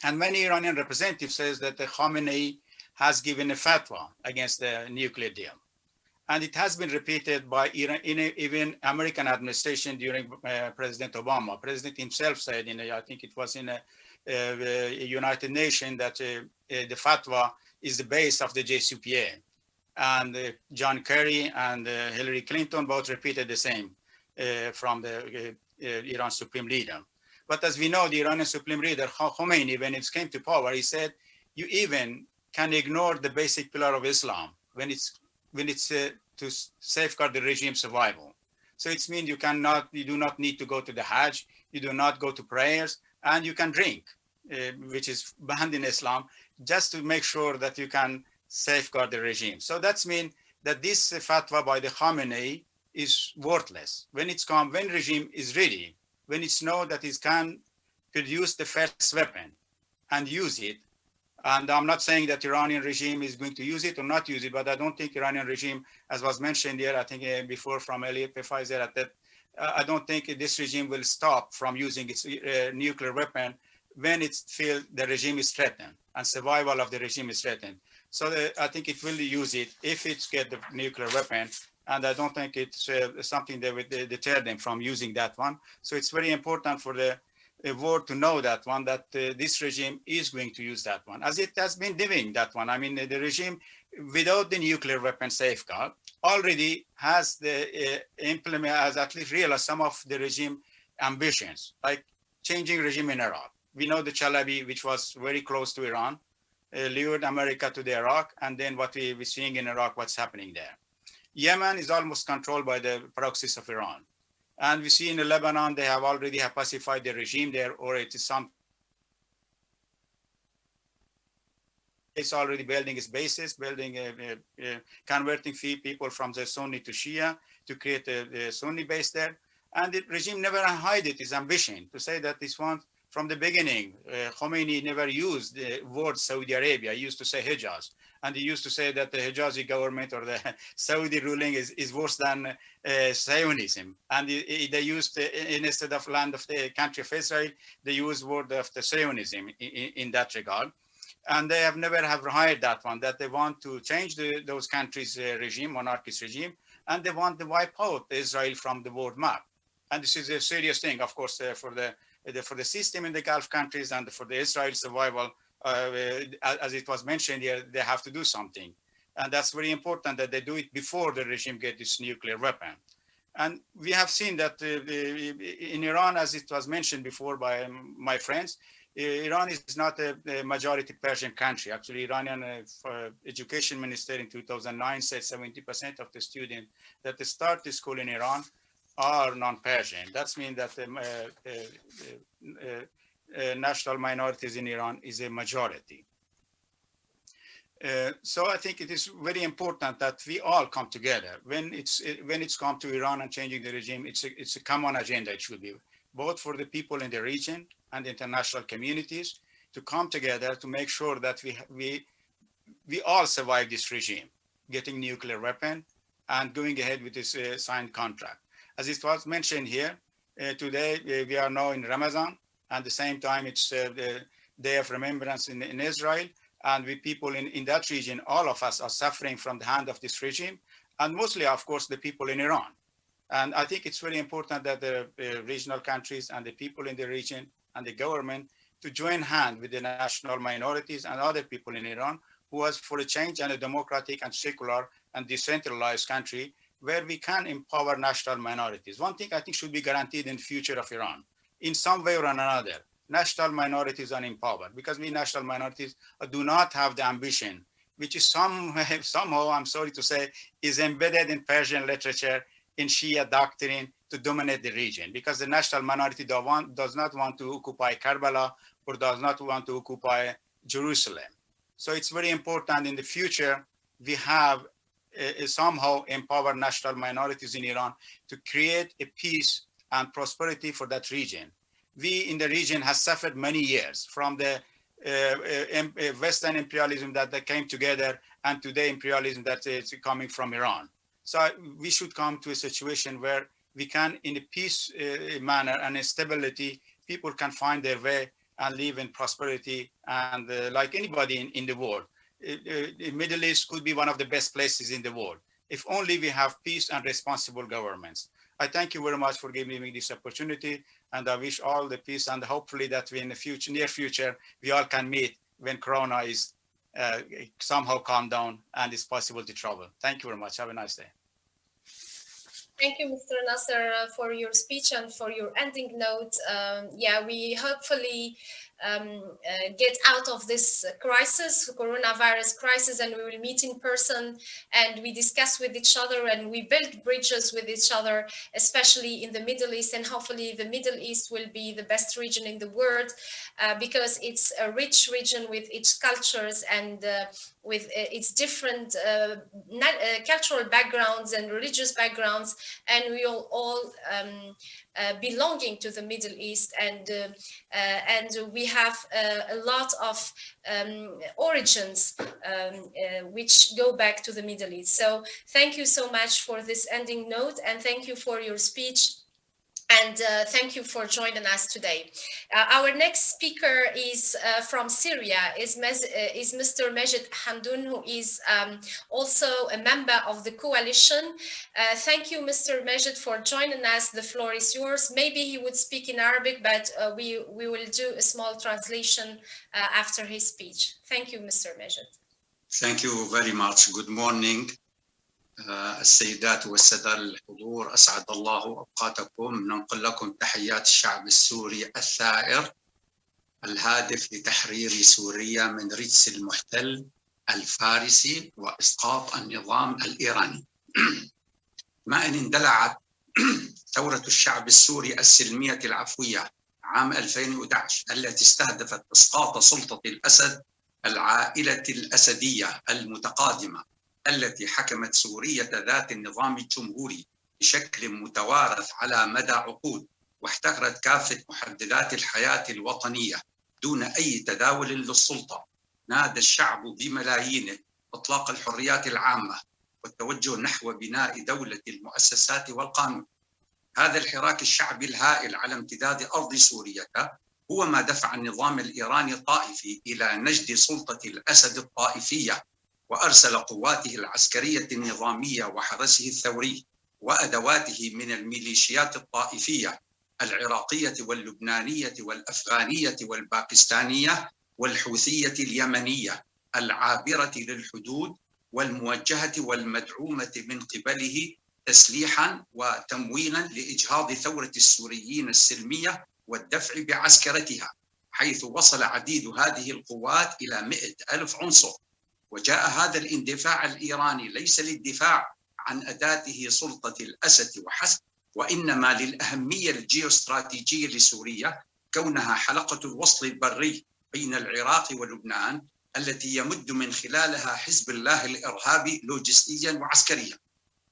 G: And many Iranian representatives says that the Khamenei has given a fatwa against the nuclear deal. And it has been repeated by even American administration during President Obama. President himself said, I think it was in a United Nations, that the fatwa is the base of the JCPOA. And John Kerry and Hillary Clinton both repeated the same from the Iran Supreme Leader. But as we know, the Iranian Supreme Leader, Khomeini, when it came to power, he said, you even can ignore the basic pillar of Islam when it's to safeguard the regime's survival. So it means you do not need to go to the Hajj, you do not go to prayers, and you can drink, which is banned in Islam, just to make sure that you can safeguard the regime. So that means that this fatwa by the Khamenei is worthless. When regime is ready, when it's known that it can produce the first weapon and use it, and I'm not saying that Iranian regime is going to use it or not use it, but I don't think Iranian regime, as was mentioned here, I think before from Elliot Pfizer, that I don't think this regime will stop from using its nuclear weapon when it feels the regime is threatened and survival of the regime is threatened. So I think it will use it if it gets the nuclear weapon. And I don't think it's something that would deter them from using that one. So it's very important for the world to know that one, that this regime is going to use that one, as it has been doing that one. I mean, the regime, without the nuclear weapon safeguard, already has has at least realized some of the regime ambitions, like changing regime in Iraq. We know the Chalabi, which was very close to Iran, lured America to the Iraq, and then what we're seeing in Iraq, what's happening there. Yemen is almost controlled by the proxies of Iran. And we see in Lebanon, they have already pacified the regime there, or it is some. It's already building its bases, converting people from the Sunni to Shia to create a Sunni base there. And the regime never hid its ambition to say that this one, from the beginning, Khomeini never used the word Saudi Arabia. He used to say Hijaz. And he used to say that the Hijazi government or the Saudi ruling is worse than Zionism. And they used, instead of land of the country of Israel, they used word of the Zionism in that regard. And they have never hid that one, that they want to change those countries' regime, monarchist regime, and they want to wipe out Israel from the world map. And this is a serious thing, of course, for the system in the Gulf countries and for the Israel survival. As it was mentioned here, they have to do something. And that's very important that they do it before the regime gets its nuclear weapon. And we have seen that in Iran, as it was mentioned before by my friends, Iran is not a majority Persian country. Actually, Iranian education minister in 2009 said 70% of the students that start the school in Iran are non-Persian. That means that national minorities in Iran is a majority. So I think it is very important that we all come together. When it's come to Iran and changing the regime, it's a common agenda. It should be both for the people in the region and the international communities to come together to make sure that we all survive this regime, getting nuclear weapon and going ahead with this signed contract. As it was mentioned here, today we are now in Ramadan, and at the same time it's the Day of Remembrance in Israel, and we people in that region, all of us are suffering from the hand of this regime, and mostly, of course, the people in Iran. And I think it's very important that the regional countries and the people in the region and the government to join hand with the national minorities and other people in Iran who are for a change and a democratic and secular and decentralized country where we can empower national minorities. One thing I think should be guaranteed in the future of Iran, in some way or another, national minorities are empowered, because we national minorities do not have the ambition, which is somehow, I'm sorry to say, is embedded in Persian literature, in Shia doctrine, to dominate the region, because the national minority does not want to occupy Karbala or does not want to occupy Jerusalem. So it's very important in the future we have somehow empower national minorities in Iran to create a peace and prosperity for that region. We in the region has suffered many years from the Western imperialism that they came together, and today imperialism that is coming from Iran. So we should come to a situation where we can, in a peace manner and a stability, people can find their way and live in prosperity, and like anybody in the world. The Middle East could be one of the best places in the world if only we have peace and responsible governments. I thank you very much for giving me this opportunity, and I wish all the peace, and hopefully that we in the near future we all can meet when Corona is somehow calmed down and it's possible to travel. Thank you very much. Have a nice day.
D: Thank you, Mr. Nasser, for your speech and for your ending note. Yeah, we hopefully get out of this crisis, coronavirus crisis, and we will meet in person and we discuss with each other and we build bridges with each other, especially in the Middle East. And hopefully the Middle East will be the best region in the world because it's a rich region with its cultures and with its different cultural backgrounds and religious backgrounds, and we are all belonging to the Middle East, and we have a lot of origins which go back to the Middle East. So thank you so much for this ending note, and thank you for your speech. And thank you for joining us today. Our next speaker is from Syria, is Mr. Majid Hamdoun, who is also a member of the coalition. Thank you, Mr. Majid, for joining us. The floor is yours. Maybe he would speak in Arabic, but we will do a small translation after his speech. Thank you, Mr. Majid.
H: Thank you very much. Good morning. السيدات والسادة الحضور، أسعد الله أوقاتكم. ننقل لكم تحيات الشعب السوري الثائر. الهادف لتحرير سوريا من رجس المحتل الفارسي وإسقاط النظام الإيراني. ما إن اندلعت ثورة الشعب السوري السلمية العفوية عام 2011 التي استهدفت إسقاط سلطة الأسد العائلة الأسدية المتقادمة التي حكمت سوريا ذات النظام الجمهوري بشكل متوارث على مدى عقود، واحتكرت كافة محددات الحياة الوطنية دون أي تداول للسلطة. نادى الشعب بملايينه إطلاق الحريات العامة والتوجه نحو بناء دولة المؤسسات والقانون. هذا الحراك الشعبي الهائل على امتداد أرض سوريا هو ما دفع النظام الإيراني الطائفي إلى نجد سلطة الأسد الطائفية، وأرسل قواته العسكرية النظامية وحرسه الثوري وأدواته من الميليشيات الطائفية العراقية واللبنانية والأفغانية والباكستانية والحوثية اليمنية العابرة للحدود والموجهة والمدعومة من قبله تسليحا وتمويلا لإجهاض ثورة السوريين السلمية والدفع بعسكرتها، حيث وصل عديد هذه القوات إلى 100,000 عنصر. وجاء هذا الاندفاع الإيراني ليس للدفاع عن أداته سلطة الأسد وحسب، وإنما للأهمية الجيوستراتيجية لسوريا كونها حلقة الوصل البري بين العراق ولبنان التي يمد من خلالها حزب الله الإرهابي لوجستيا وعسكريا،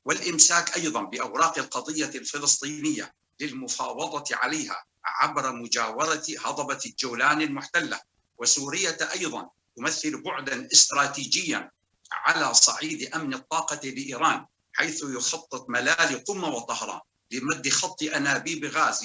H: والإمساك أيضا بأوراق القضية الفلسطينية للمفاوضة عليها عبر مجاورة هضبة الجولان المحتلة. وسوريا أيضا تمثل بعدا استراتيجيا على صعيد أمن الطاقة لإيران، حيث يخطط ملال قم وطهران لمد خط أنابيب غاز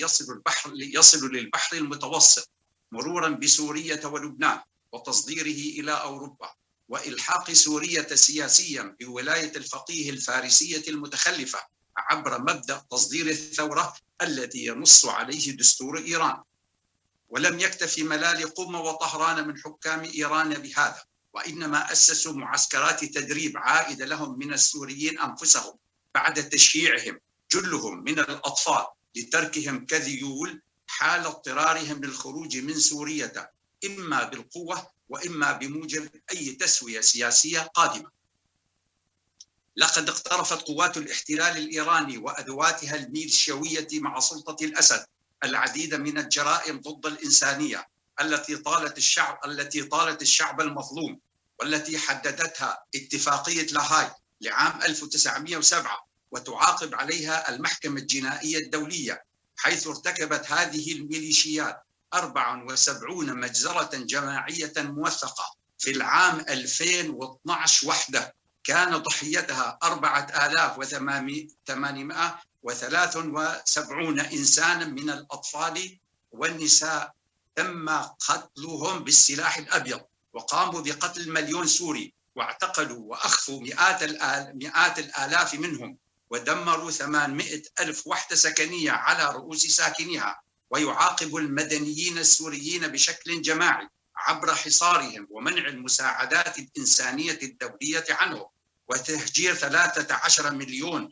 H: يصل للبحر المتوسط مرورا بسوريا ولبنان وتصديره إلى أوروبا، وإلحاق سوريا سياسيا بولاية الفقيه الفارسية المتخلفة عبر مبدأ تصدير الثورة التي ينص عليه دستور إيران. ولم يكتفي ملال قم وطهران من حكام إيران بهذا، وإنما أسسوا معسكرات تدريب عائدة لهم من السوريين أنفسهم بعد تشييعهم جلهم من الأطفال لتركهم كذيول حال اضطرارهم للخروج من سوريا إما بالقوة وإما بموجب أي تسوية سياسية قادمة. لقد اقترفت قوات الاحتلال الإيراني وأدواتها الميليشيوية مع سلطة الأسد العديد من الجرائم ضد الإنسانية التي طالت الشعب المظلوم، والتي حددتها اتفاقية لاهاي لعام 1907 وتعاقب عليها المحكمة الجنائية الدولية، حيث ارتكبت هذه الميليشيات 74 مجزرة جماعية موثقة في العام 2012 وحده. كان ضحيتها 4873 إنسانا من الأطفال والنساء تم قتلهم بالسلاح الأبيض، وقاموا بقتل 1,000,000 سوري، واعتقلوا وأخفوا مئات الآلاف منهم، ودمروا 800,000 وحدة سكنية على رؤوس ساكنيها، ويعاقب المدنيين السوريين بشكل جماعي عبر حصارهم ومنع المساعدات الإنسانية الدولية عنهم، وتهجير 13 مليون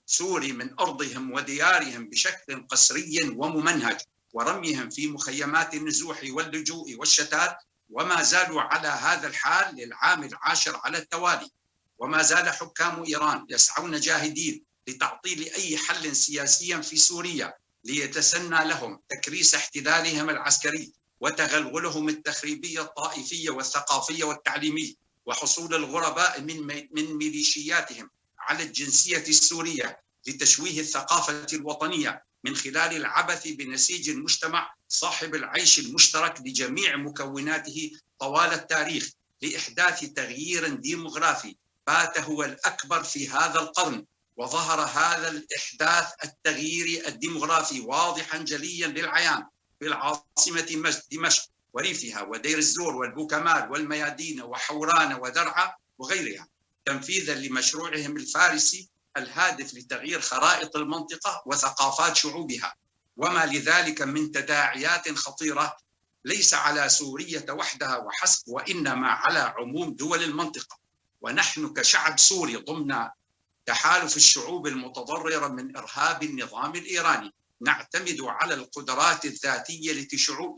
H: سوري من أرضهم وديارهم بشكل قسري وممنهج، ورميهم في مخيمات النزوح واللجوء والشتات. وما زالوا على هذا الحال للعام العاشر على التوالي، وما زال حكام إيران يسعون جاهدين لتعطيل أي حل سياسي في سوريا ليتسنى لهم تكريس احتلالهم العسكري وتغلغلهم التخريبي الطائفي والثقافي والتعليمي، وحصول الغرباء من ميليشياتهم على الجنسية السورية لتشويه الثقافة الوطنية من خلال العبث بنسيج المجتمع صاحب العيش المشترك لجميع مكوناته طوال التاريخ، لإحداث تغيير ديموغرافي بات هو الأكبر في هذا القرن. وظهر هذا الإحداث التغيير الديموغرافي واضحا جليا للعيان في العاصمة دمشق وريفها ودير الزور والبوكمال والميادين وحوران ودرعا وغيرها، تنفيذا لمشروعهم الفارسي الهادف لتغيير خرائط المنطقة وثقافات شعوبها. وما لذلك من تداعيات خطيرة ليس على سوريا وحدها وحسب، وإنما على عموم دول المنطقة. ونحن كشعب سوري ضمن تحالف الشعوب المتضررة من إرهاب النظام الإيراني نعتمد على القدرات الذاتية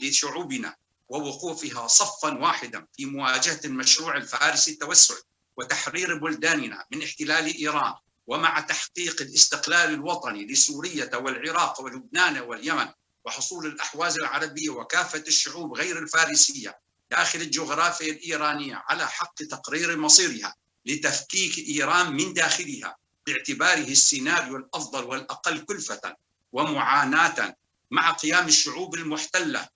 H: لشعوبنا ووقوفها صفا واحدا في مواجهة المشروع الفارسي التوسعي وتحرير بلداننا من احتلال إيران، ومع تحقيق الاستقلال الوطني لسوريا والعراق ولبنان واليمن، وحصول الأحواز العربية وكافة الشعوب غير الفارسية داخل الجغرافيا الإيرانية على حق تقرير مصيرها لتفكيك إيران من داخلها باعتباره السيناريو الأفضل والأقل كلفة ومعاناة، مع قيام الشعوب المحتلة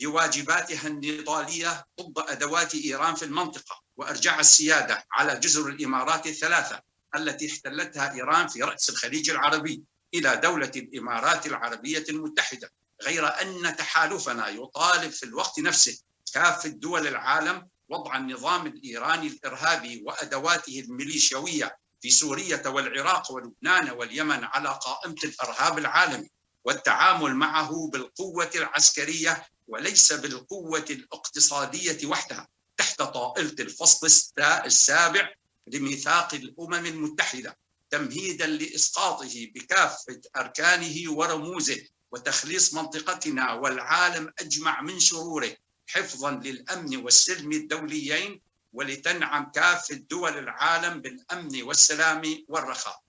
H: بواجباتها النضالية ضد أدوات إيران في المنطقة، وإرجاع السيادة على جزر الإمارات الثلاثة التي احتلتها إيران في رأس الخليج العربي إلى دولة الإمارات العربية المتحدة. غير أن تحالفنا يطالب في الوقت نفسه كافة دول العالم وضع النظام الإيراني الإرهابي وأدواته الميليشيوية في سوريا والعراق ولبنان واليمن على قائمة الإرهاب العالمي، والتعامل معه بالقوة العسكرية وليس بالقوة الاقتصادية وحدها تحت طائلة الفصل السابع لميثاق الأمم المتحدة، تمهيدا لإسقاطه بكافة أركانه ورموزه وتخليص منطقتنا والعالم أجمع من شروره، حفظا للأمن والسلم الدوليين، ولتنعم كافة دول العالم بالأمن والسلام والرخاء.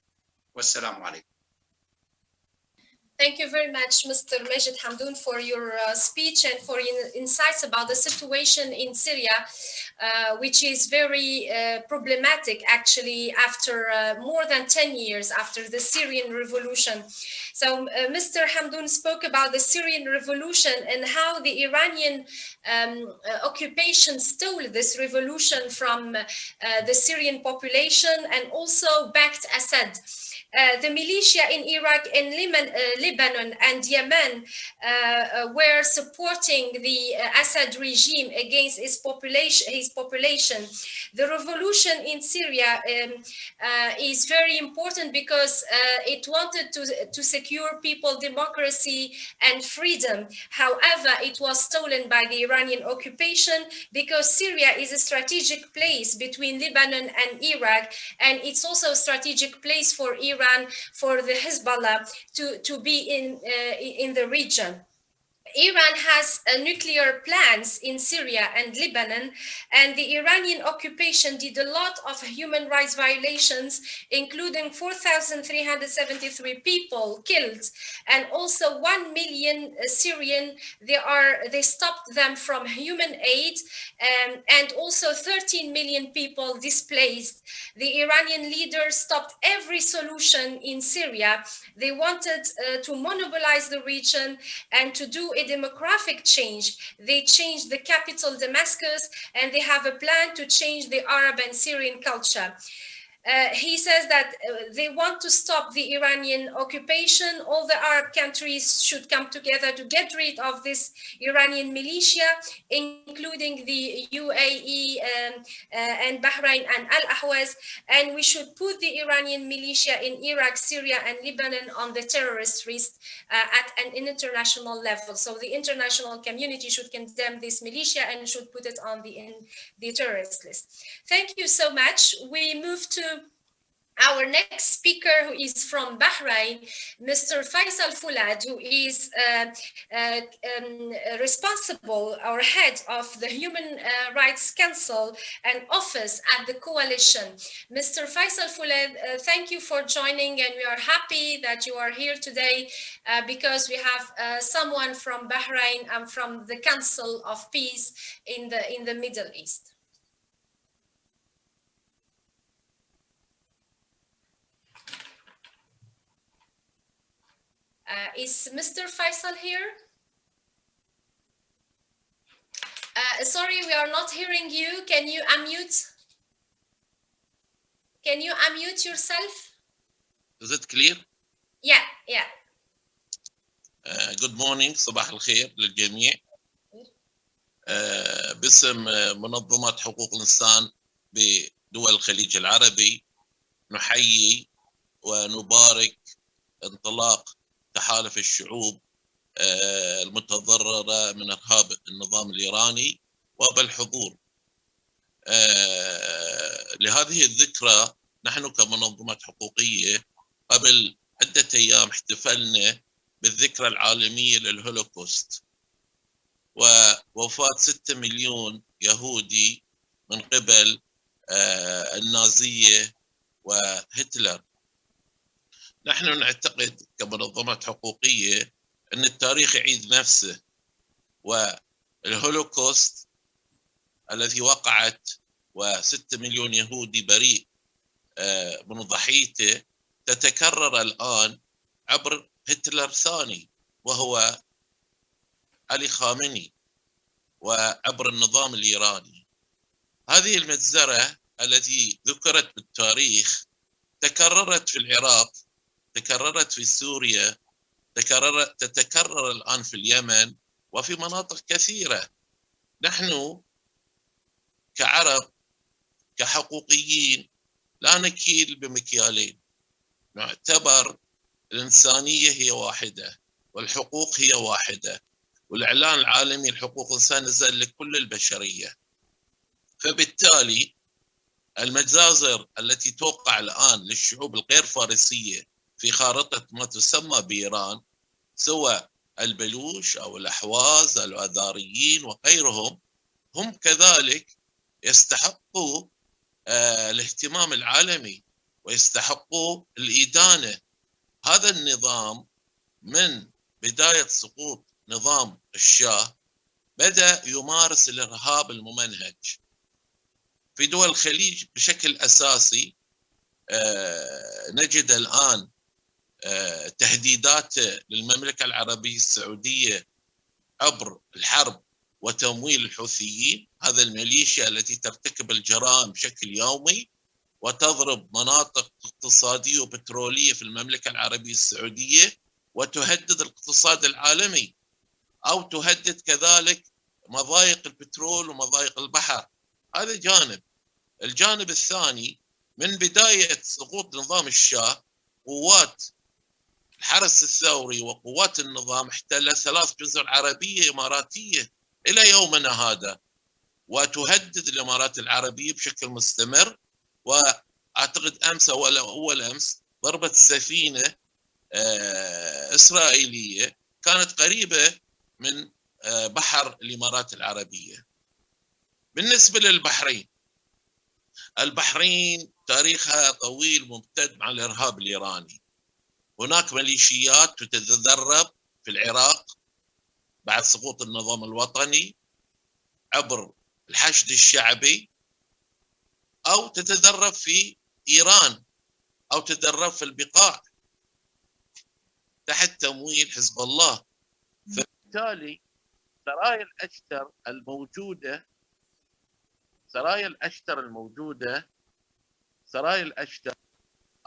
H: والسلام عليكم.
D: Thank you very much, Mr. Majid Hamdoun, for your speech and for your insights about the situation in Syria, which is very problematic, actually, after more than 10 years after the Syrian revolution. So Mr. Hamdoun spoke about the Syrian revolution and how the Iranian occupation stole this revolution from the Syrian population and also backed Assad. The militia in Iraq and Lebanon and Yemen were supporting the Assad regime against his population. The revolution in Syria is very important because it wanted to secure people democracy and freedom. However, it was stolen by the Iranian occupation because Syria is a strategic place between Lebanon and Iraq, and it's also a strategic place for Iran, for the Hezbollah to be in the region. Iran has nuclear plants in Syria and Lebanon, and the Iranian occupation did a lot of human rights violations, including 4,373 people killed, and also 1 million Syrian, they stopped them from human aid, and also 13 million people displaced. The Iranian leaders stopped every solution in Syria. They wanted to monopolize the region and to do a demographic change. They changed the capital, Damascus, and they have a plan to change the Arab and Syrian culture. He says that they want to stop the Iranian occupation. All the Arab countries should come together to get rid of this Iranian militia, including the UAE and Bahrain and Al-Ahwaz, and we should put the Iranian militia in Iraq, Syria, and Lebanon on the terrorist list at an international level. So the international community should condemn this militia and should put it on the terrorist list. Thank you so much. We move to our next speaker, who is from Bahrain, Mr. Faisal Fulad, who is responsible or head of the Human Rights Council and office at the coalition. Mr. Faisal Fulad, thank you for joining, and we are happy that you are here today because we have someone from Bahrain and from the Council of Peace in the Middle East. Is Mr. Faisal here? Sorry, we are not hearing you. Can you unmute? Can you unmute yourself?
I: Is it clear?
D: Yeah.
I: Good morning. صباح الخير للجميع. باسم منظمة حقوق الإنسان بدول الخليج العربي نحيي ونبارك انطلاق تحالف الشعوب المتضررة من إرهاب النظام الإيراني وبالحضور لهذه الذكرى. نحن كمنظمة حقوقية قبل عدة أيام احتفلنا بالذكرى العالمية للهولوكوست، ووفاة 6 مليون يهودي من قبل النازية وهتلر. نحن نعتقد كمنظمات حقوقية أن التاريخ يعيد نفسه، والهولوكوست الذي وقعت و6 مليون يهودي بريء من ضحيته تتكرر الآن عبر هتلر ثاني وهو علي خامنئي، وعبر النظام الإيراني. هذه المجزرة التي ذكرت بالتاريخ تكررت في العراق، تكررت في سوريا، تتكرر الآن في اليمن وفي مناطق كثيرة. نحن كعرب كحقوقيين لا نكيل بمكيالين، نعتبر الإنسانية هي واحدة والحقوق هي واحدة، والإعلان العالمي لحقوق الإنسان نزل لكل البشرية. فبالتالي المجازر التي توقع الآن للشعوب الغير فارسية في خارطة ما تسمى بإيران، سواء البلوش أو الأحواز أو الآذاريين وغيرهم، هم كذلك يستحقوا الاهتمام العالمي ويستحقوا الإدانة. هذا النظام من بداية سقوط نظام الشاه بدأ يمارس الإرهاب الممنهج في دول الخليج بشكل أساسي. نجد الآن تهديدات للمملكة العربية السعودية عبر الحرب وتمويل الحوثيين، هذا الميليشيا التي ترتكب الجرائم بشكل يومي وتضرب مناطق اقتصادية وبترولية في المملكة العربية السعودية وتهدد الاقتصاد العالمي، أو تهدد كذلك مضايق البترول ومضايق البحر. هذا جانب. الجانب الثاني، من بداية سقوط نظام الشاه قوات الحرس الثوري وقوات النظام احتلت 3 جزر عربية إماراتية إلى يومنا هذا، وتهدد الإمارات العربية بشكل مستمر. وأعتقد أمس أو أول أمس ضربت سفينة إسرائيلية كانت قريبة من بحر الإمارات العربية. بالنسبة للبحرين، البحرين تاريخها طويل ممتد مع الإرهاب الإيراني. هناك ميليشيات تتدرب في العراق بعد سقوط النظام الوطني عبر الحشد الشعبي، أو تتدرب في إيران، أو تتدرب في البقاع تحت تمويل حزب الله. فبالتالي سرايا الأشتر الموجودة، سرايا الأشتر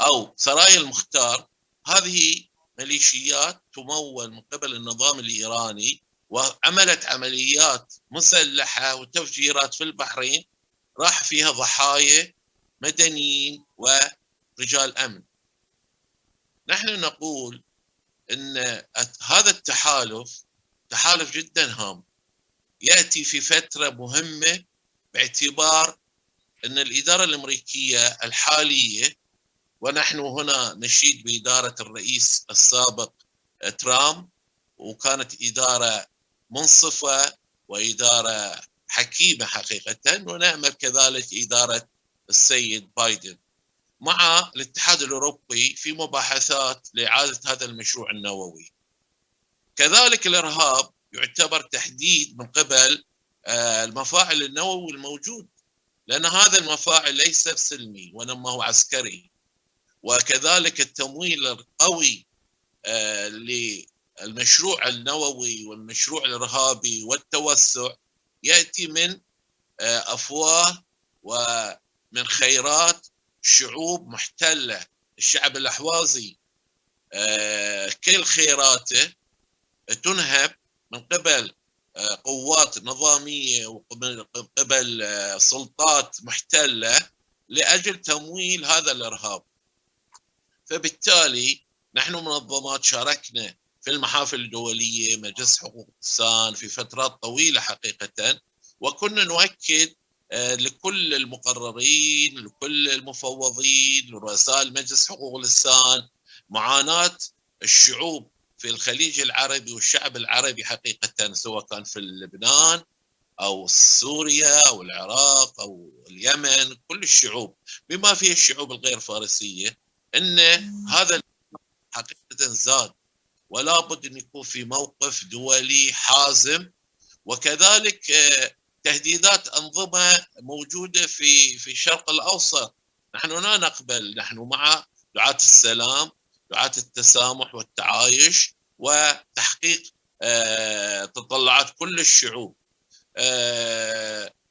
I: أو سرايا المختار، هذه ميليشيات تمول من قبل النظام الإيراني، وعملت عمليات مسلحة وتفجيرات في البحرين راح فيها ضحايا مدنيين ورجال أمن. نحن نقول أن هذا التحالف تحالف جدا هام، يأتي في فترة مهمة، باعتبار أن الإدارة الأمريكية الحالية، ونحن هنا نشيد بإدارة الرئيس السابق ترامب، وكانت إدارة منصفة وإدارة حكيمة حقيقة، ونأمل كذلك إدارة السيد بايدن مع الاتحاد الأوروبي في مباحثات لإعادة هذا المشروع النووي. كذلك الإرهاب يعتبر تحديد من قبل المفاعل النووي الموجود، لأن هذا المفاعل ليس سلمي وإنما هو عسكري. وكذلك التمويل القوي للمشروع النووي والمشروع الإرهابي والتوسع يأتي من أفواه ومن خيرات شعوب محتلة. الشعب الأحوازي كل خيراته تنهب من قبل قوات نظامية ومن قبل سلطات محتلة لأجل تمويل هذا الإرهاب. فبالتالي نحن منظمات شاركنا في المحافل الدولية، مجلس حقوق الإنسان، في فترات طويلة حقيقة، وكنا نؤكد لكل المقررين، لكل المفوضين، لرؤساء المجلس حقوق الإنسان، معاناة الشعوب في الخليج العربي والشعب العربي حقيقة، سواء كان في لبنان أو سوريا أو العراق أو اليمن، كل الشعوب بما فيها الشعوب الغير فارسية، أن هذا حقيقة زاد، ولا بد أن يكون في موقف دولي حازم. وكذلك تهديدات أنظمة موجودة في الشرق الأوسط. نحن لا نقبل، نحن مع دعاة السلام، دعاة التسامح والتعايش وتحقيق تطلعات كل الشعوب.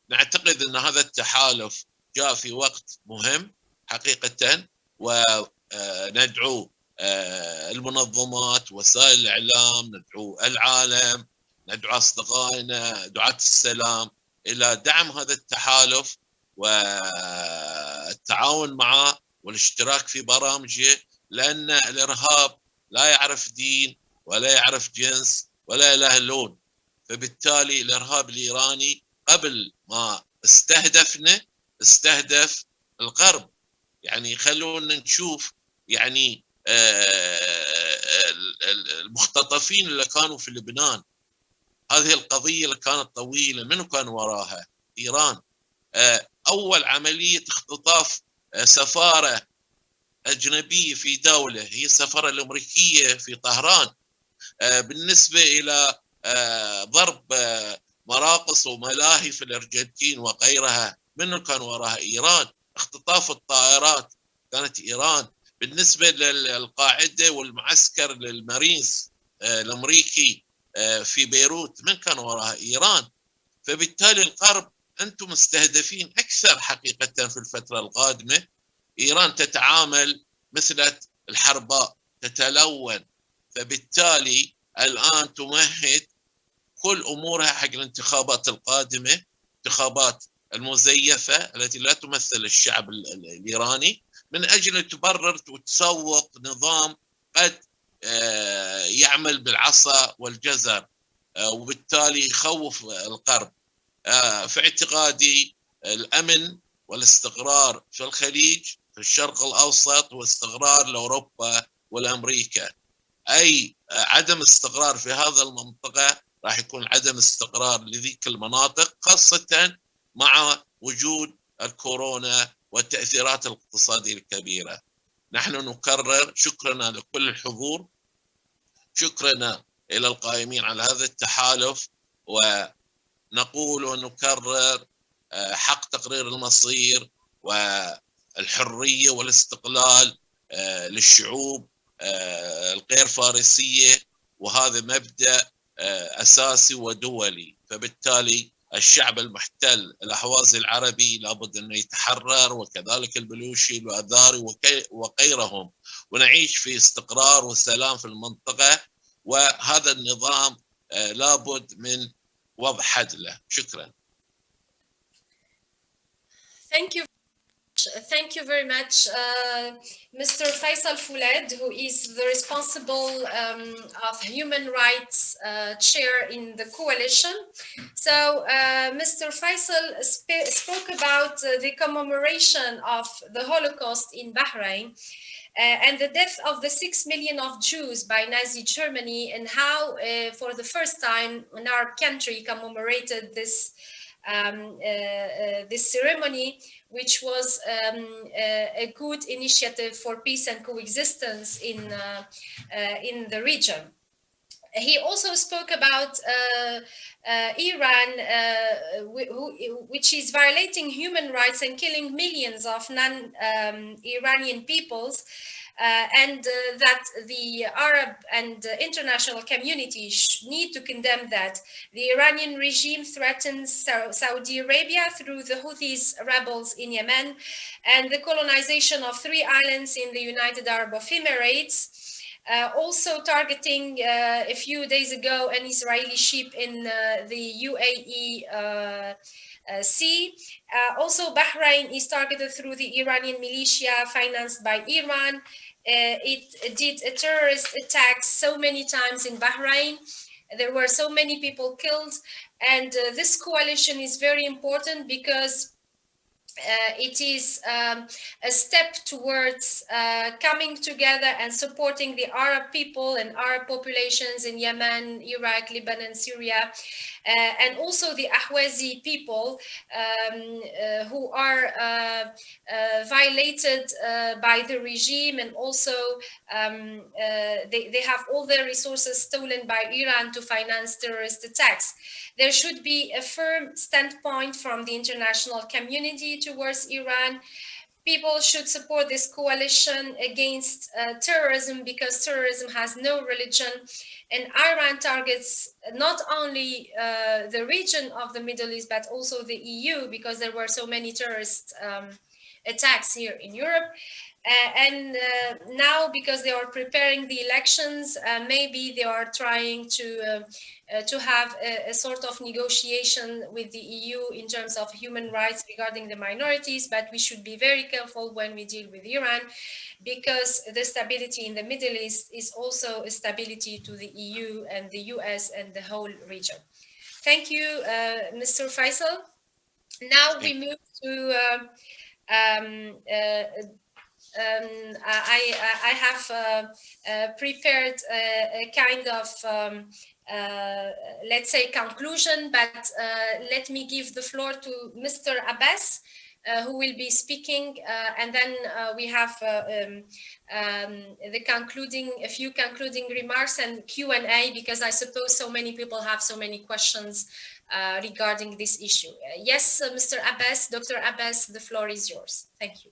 I: نعتقد أن هذا التحالف جاء في وقت مهم حقيقة، وندعو المنظمات، وسائل الإعلام، ندعو العالم، ندعو أصدقائنا دعاة السلام إلى دعم هذا التحالف والتعاون معه والاشتراك في برامجه، لأن الإرهاب لا يعرف دين ولا يعرف جنس ولا له لون. فبالتالي الإرهاب الإيراني قبل ما استهدفنا استهدف الغرب. يعني خلونا نشوف يعني المختطفين اللي كانوا في لبنان، هذه القضية اللي كانت طويلة، منو كان وراها؟ إيران. أول عملية اختطاف سفارة أجنبية في دولة هي السفارة الأمريكية في طهران، بالنسبة إلى ضرب مراقص وملاهي في الأرجنتين وغيرها، منو كان وراها؟ إيران. اختطاف الطائرات كانت إيران. بالنسبة للقاعدة والمعسكر للمارينز الأمريكي في بيروت، من كان وراها؟ إيران. فبالتالي الغرب أنتم مستهدفين أكثر حقيقة في الفترة القادمة. إيران تتعامل مثل الحرباء، تتلون، فبالتالي الآن تمهد كل أمورها حق الانتخابات القادمة، انتخابات المزيفة التي لا تمثل الشعب الإيراني، من أجل تبرر وتسوق نظام قد يعمل بالعصا والجزر، وبالتالي يخوف الغرب. في اعتقادي الأمن والاستقرار في الخليج، في الشرق الأوسط، واستقرار لأوروبا والأمريكا. أي عدم استقرار في هذا المنطقة راح يكون عدم استقرار لذيك المناطق، خاصة مع وجود الكورونا والتأثيرات الاقتصادية الكبيرة. نحن نكرر شكرنا لكل الحضور، شكرنا إلى القائمين على هذا التحالف، ونقول ونكرر حق تقرير المصير والحرية والاستقلال للشعوب الغير فارسية، وهذا مبدأ أساسي ودولي. فبالتالي الشعب المحتل الأحوازي العربي لابد أنه يتحرر، وكذلك البلوشي الأذاري وغيرهم، ونعيش في استقرار وسلام في المنطقة. وهذا النظام لابد من وضع حد له. شكرا.
D: Thank you very much, Mr. Faisal Foulad, who is the responsible of human rights chair in the coalition. So Mr. Faisal spoke about the commemoration of the Holocaust in Bahrain and the death of the 6 million of Jews by Nazi Germany, and how for the first time in our country commemorated this this ceremony, which was a good initiative for peace and coexistence in the region. He also spoke about Iran, which is violating human rights and killing millions of non-Iranian peoples, and that the Arab and international community need to condemn that. The Iranian regime threatens Saudi Arabia through the Houthis rebels in Yemen, and the colonization of 3 islands in the United Arab Emirates. Also targeting a few days ago an Israeli ship in the UAE Sea. Also Bahrain is targeted through the Iranian militia financed by Iran. It did a terrorist attack so many times in Bahrain. There were so many people killed, and this coalition is very important because it is a step towards coming together and supporting the Arab people and Arab populations in Yemen, Iraq, Lebanon, Syria, and also the Ahwazi people who are violated by the regime, and also they have all their resources stolen by Iran to finance terrorist attacks. There should be a firm standpoint from the international community towards Iran. People should support this coalition against terrorism, because terrorism has no religion, and Iran targets not only the region of the Middle East but also the EU, because there were so many terrorist attacks here in Europe. And now, because they are preparing the elections, maybe they are trying to have a sort of negotiation with the EU in terms of human rights regarding the minorities. But we should be very careful when we deal with Iran, because the stability in the Middle East is also a stability to the EU and the US and the whole region. Thank you, Mr. Faisal. Now we move to I have prepared a kind of, let's say, conclusion, but let me give the floor to Mr. Abbas, who will be speaking, and then we have a few concluding remarks and Q&A, because I suppose so many people have so many questions regarding this issue. Yes, Mr. Abbas, Dr. Abbas, the floor is yours. Thank you.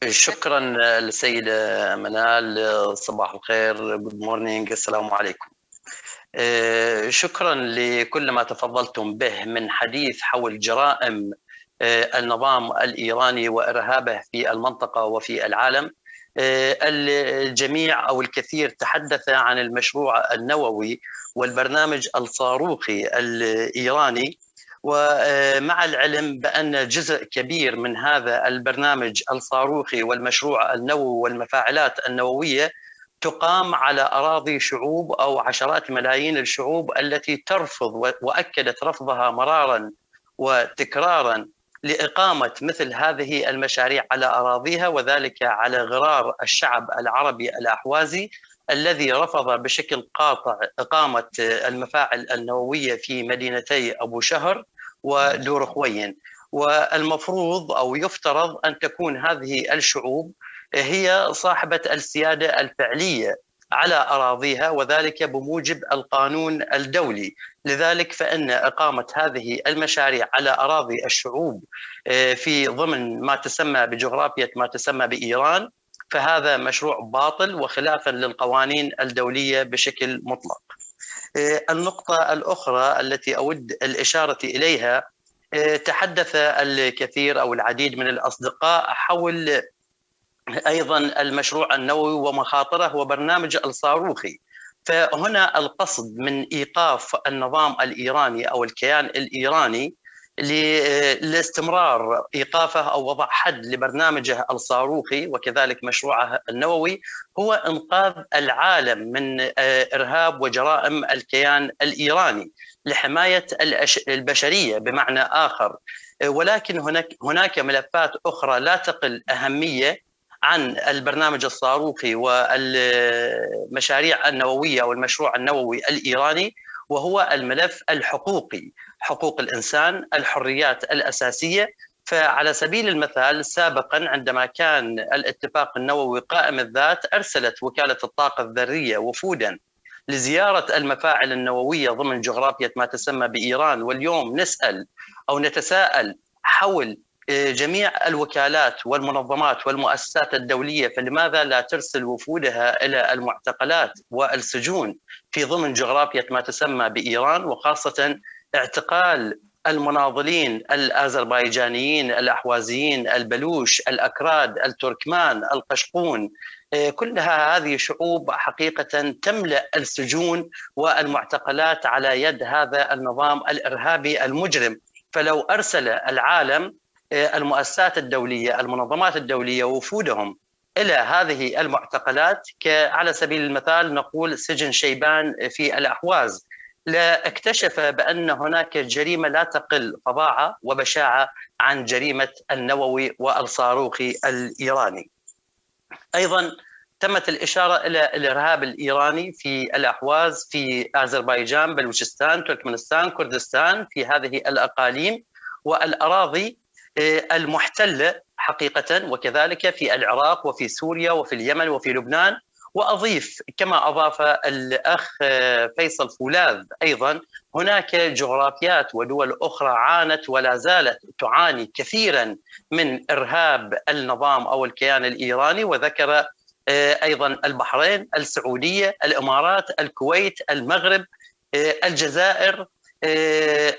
J: شكرا للسيدة منال. صباح الخير. Good morning. السلام عليكم. شكرا لكل ما تفضلتم به من حديث حول جرائم النظام الإيراني وإرهابه في المنطقة وفي العالم. الجميع أو الكثير تحدث عن المشروع النووي والبرنامج الصاروخي الإيراني، ومع العلم بأن جزء كبير من هذا البرنامج الصاروخي والمشروع النووي والمفاعلات النووية تقام على أراضي شعوب أو عشرات ملايين الشعوب التي ترفض وأكدت رفضها مرارا وتكرارا لإقامة مثل هذه المشاريع على أراضيها، وذلك على غرار الشعب العربي الأحوازي الذي رفض بشكل قاطع إقامة المفاعل النووية في مدينتي أبو شهر ودور خوين. والمفروض أو يفترض أن تكون هذه الشعوب هي صاحبة السيادة الفعلية على أراضيها، وذلك بموجب القانون الدولي. لذلك فإن إقامة هذه المشاريع على أراضي الشعوب في ضمن ما تسمى بجغرافية ما تسمى بإيران، فهذا مشروع باطل وخلافا للقوانين الدولية بشكل مطلق. النقطة الأخرى التي أود الإشارة إليها، تحدث الكثير أو العديد من الأصدقاء حول أيضا المشروع النووي ومخاطره وبرنامج الصاروخي. فهنا القصد من إيقاف النظام الإيراني أو الكيان الإيراني لاستمرار إيقافه أو وضع حد لبرنامجه الصاروخي وكذلك مشروعه النووي هو إنقاذ العالم من إرهاب وجرائم الكيان الإيراني لحماية البشرية بمعنى آخر. ولكن هناك ملفات أخرى لا تقل أهمية عن البرنامج الصاروخي والمشاريع النووية والمشروع النووي الإيراني، وهو الملف الحقوقي، حقوق الإنسان، الحريات الأساسية. فعلى سبيل المثال سابقا عندما كان الاتفاق النووي قائم الذات، أرسلت وكالة الطاقة الذرية وفودا لزيارة المفاعل النووية ضمن جغرافية ما تسمى بإيران. واليوم نسأل أو نتساءل حول جميع الوكالات والمنظمات والمؤسسات الدولية، فلماذا لا ترسل وفودها إلى المعتقلات والسجون في ضمن جغرافية ما تسمى بإيران، وخاصة اعتقال المناضلين الأذربيجانيين، الأحوازيين، البلوش، الأكراد، التركمان، القشقون. كلها هذه شعوب حقيقة تملأ السجون والمعتقلات على يد هذا النظام الإرهابي المجرم. فلو أرسل العالم المؤسسات الدولية، المنظمات الدولية، وفودهم إلى هذه المعتقلات، على سبيل المثال نقول سجن شيبان في الأحواز، لاكتشف بأن هناك جريمة لا تقل فظاعة وبشاعة عن جريمة النووي والصاروخي الإيراني. أيضا تمت الإشارة إلى الإرهاب الإيراني في الأحواز في أذربيجان، بلوچستان، تركمانستان، كردستان، في هذه الأقاليم والأراضي المحتلة حقيقة، وكذلك في العراق وفي سوريا وفي اليمن وفي لبنان. وأضيف كما أضاف الأخ فيصل فولاذ أيضا هناك جغرافيات ودول أخرى عانت ولا زالت تعاني كثيرا من إرهاب النظام أو الكيان الإيراني، وذكر أيضا البحرين، السعودية، الإمارات، الكويت، المغرب، الجزائر،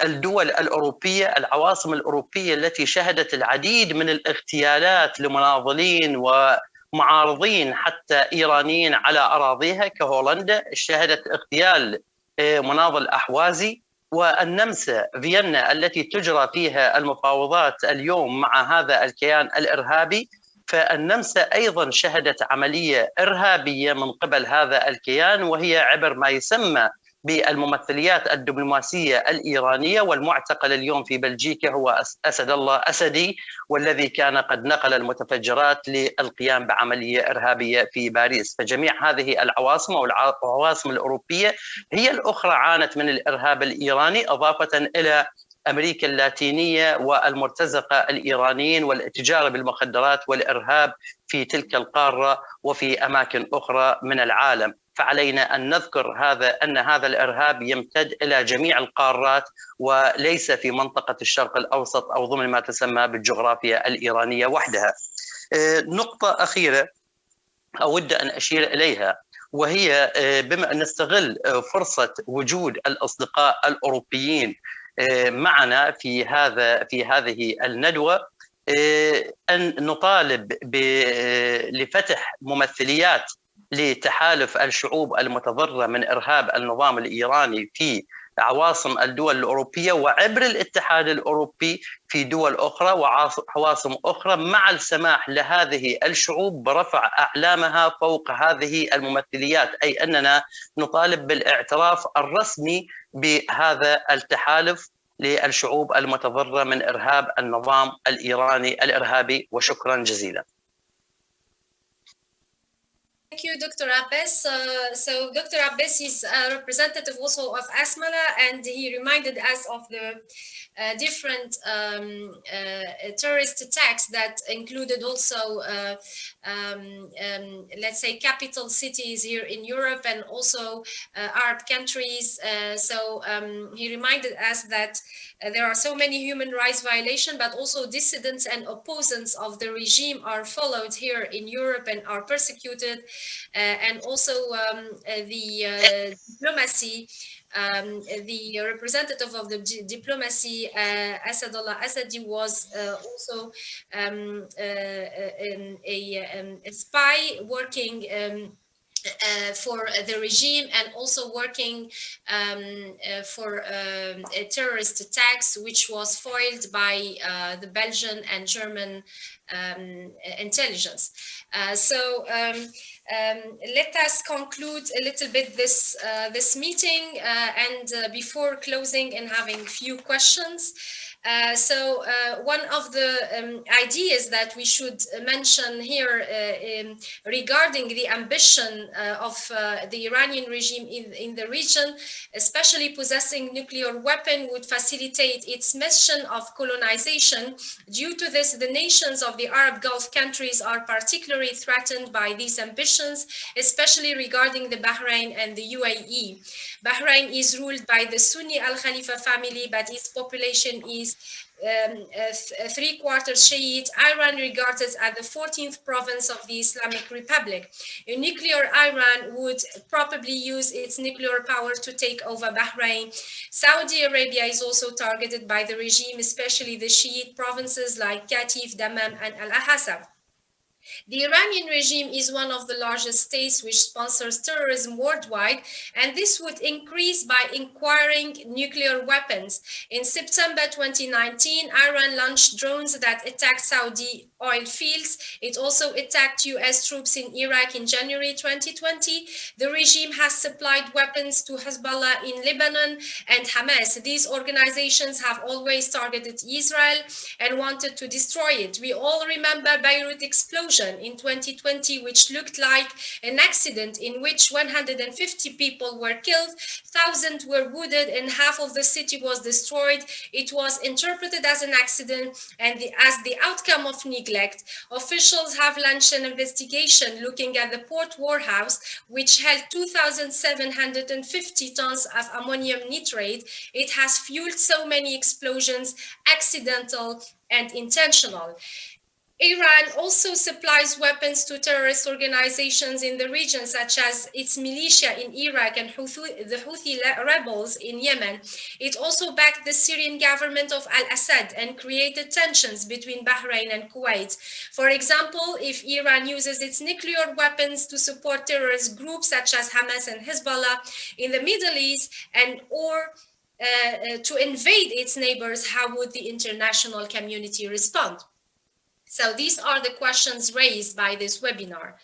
J: الدول الأوروبية، العواصم الأوروبية التي شهدت العديد من الاغتيالات لمناضلين ومعارضين حتى إيرانيين على أراضيها، كهولندا شهدت اغتيال مناضل أحوازي، والنمسا فيينا التي تجرى فيها المفاوضات اليوم مع هذا الكيان الإرهابي، فالنمسا أيضا شهدت عملية إرهابية من قبل هذا الكيان، وهي عبر ما يسمى بالممثليات الدبلوماسية الإيرانية. والمعتقل اليوم في بلجيكا هو أسد الله أسدي، والذي كان قد نقل المتفجرات للقيام بعملية إرهابية في باريس. فجميع هذه العواصم أو العواصم الأوروبية هي الأخرى عانت من الإرهاب الإيراني، إضافة إلى أمريكا اللاتينية والمرتزقة الإيرانيين والاتجار بالمخدرات والإرهاب في تلك القارة وفي أماكن أخرى من العالم. فعلينا أن نذكر أن هذا الإرهاب يمتد إلى جميع القارات وليس في منطقة الشرق الأوسط أو ضمن ما تسمى بالجغرافيا الإيرانية وحدها. نقطة أخيرة أود أن أشير إليها، وهي بما أن نستغل فرصة وجود الأصدقاء الأوروبيين معنا في هذه الندوة، أن نطالب لفتح ممثليات لتحالف الشعوب المتضررة من إرهاب النظام الإيراني في عواصم الدول الأوروبية وعبر الاتحاد الأوروبي في دول أخرى وعواصم أخرى، مع السماح لهذه الشعوب برفع أعلامها فوق هذه الممثليات، أي أننا نطالب بالاعتراف الرسمي بهذا التحالف للشعوب المتضررة من إرهاب النظام الإيراني الإرهابي. وشكرا جزيلا.
D: Thank you, Dr. Abbas. So Dr. Abbas is a representative also of Asmala, and he reminded us of the different terrorist attacks that included also, let's say, capital cities here in Europe and also Arab countries. So he reminded us that there are so many human rights violations, but also dissidents and opposants of the regime are followed here in Europe and are persecuted. And also the diplomacy, the representative of the diplomacy, Asadullah Asadi, was also a spy working for the regime and also working for terrorist attacks, which was foiled by the Belgian and German intelligence. Let us conclude a little bit this meeting, and before closing and having few questions. One of the ideas that we should mention here regarding the ambition of the Iranian regime in the region, especially possessing nuclear weapon, would facilitate its mission of colonization. Due to this, the nations of the Arab Gulf countries are particularly threatened by these ambitions, especially regarding the Bahrain and the UAE. Bahrain is ruled by the Sunni Al-Khalifa family, but its population is 3/4 Shiite. Iran regarded as the 14th province of the Islamic Republic. A nuclear Iran would probably use its nuclear power to take over Bahrain. Saudi Arabia is also targeted by the regime, especially the Shiite provinces like Qatif, Dammam, and Al-Ahasa. The Iranian regime is one of the largest states which sponsors terrorism worldwide, and this would increase by acquiring nuclear weapons. In September 2019, Iran launched drones that attacked Saudi oil fields. It also attacked US troops in Iraq in January 2020. The regime has supplied weapons to Hezbollah in Lebanon and Hamas. These organizations have always targeted Israel and wanted to destroy it. We all remember Beirut explosion in 2020, which looked like an accident in which 150 people were killed, thousands were wounded, and half of the city was destroyed. It was interpreted as an accident and as the outcome of neglect. Officials have launched an investigation looking at the port warehouse, which held 2,750 tons of ammonium nitrate. It has fueled so many explosions, accidental and intentional. Iran also supplies weapons to terrorist organizations in the region, such as its militia in Iraq and the Houthi rebels in Yemen. It also backed the Syrian government of al-Assad and created tensions between Bahrain and Kuwait. For example, if Iran uses its nuclear weapons to support terrorist groups such as Hamas and Hezbollah in the Middle East or to invade its neighbors, how would the international community respond? So these are the questions raised by this webinar.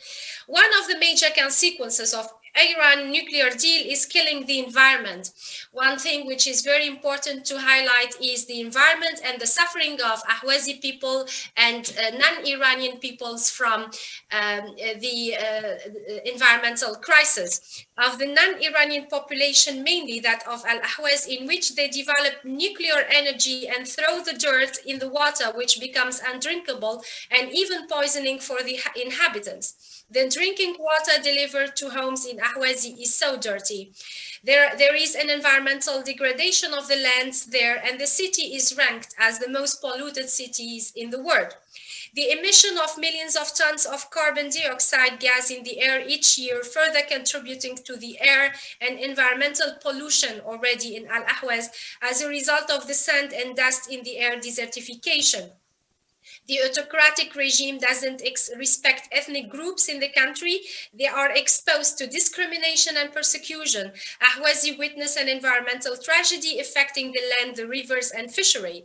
D: One of the major consequences of Iran nuclear deal is killing the environment. One thing which is very important to highlight is the environment and the suffering of Ahwazi people and non-Iranian peoples from the environmental crisis. Of the non-Iranian population, mainly that of Al-Ahwaz, in which they develop nuclear energy and throw the dirt in the water, which becomes undrinkable and even poisoning for the inhabitants. The drinking water delivered to homes in Ahwazi is so dirty. There is an environmental degradation of the lands there, and the city is ranked as the most polluted cities in the world. The emission of millions of tons of carbon dioxide gas in the air each year, further contributing to the air and environmental pollution already in Al-Ahwaz as a result of the sand and dust in the air desertification. The autocratic regime doesn't respect ethnic groups in the country. They are exposed to discrimination and persecution. Ahwazi witness an environmental tragedy affecting the land, the rivers, and fishery.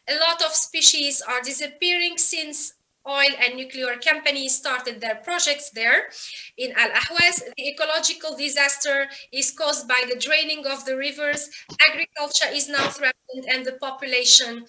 D: A lot of species are disappearing since oil and nuclear companies started their projects there. In Al-Ahwaz, the ecological disaster is caused by the draining of the rivers. Agriculture is now threatened and the population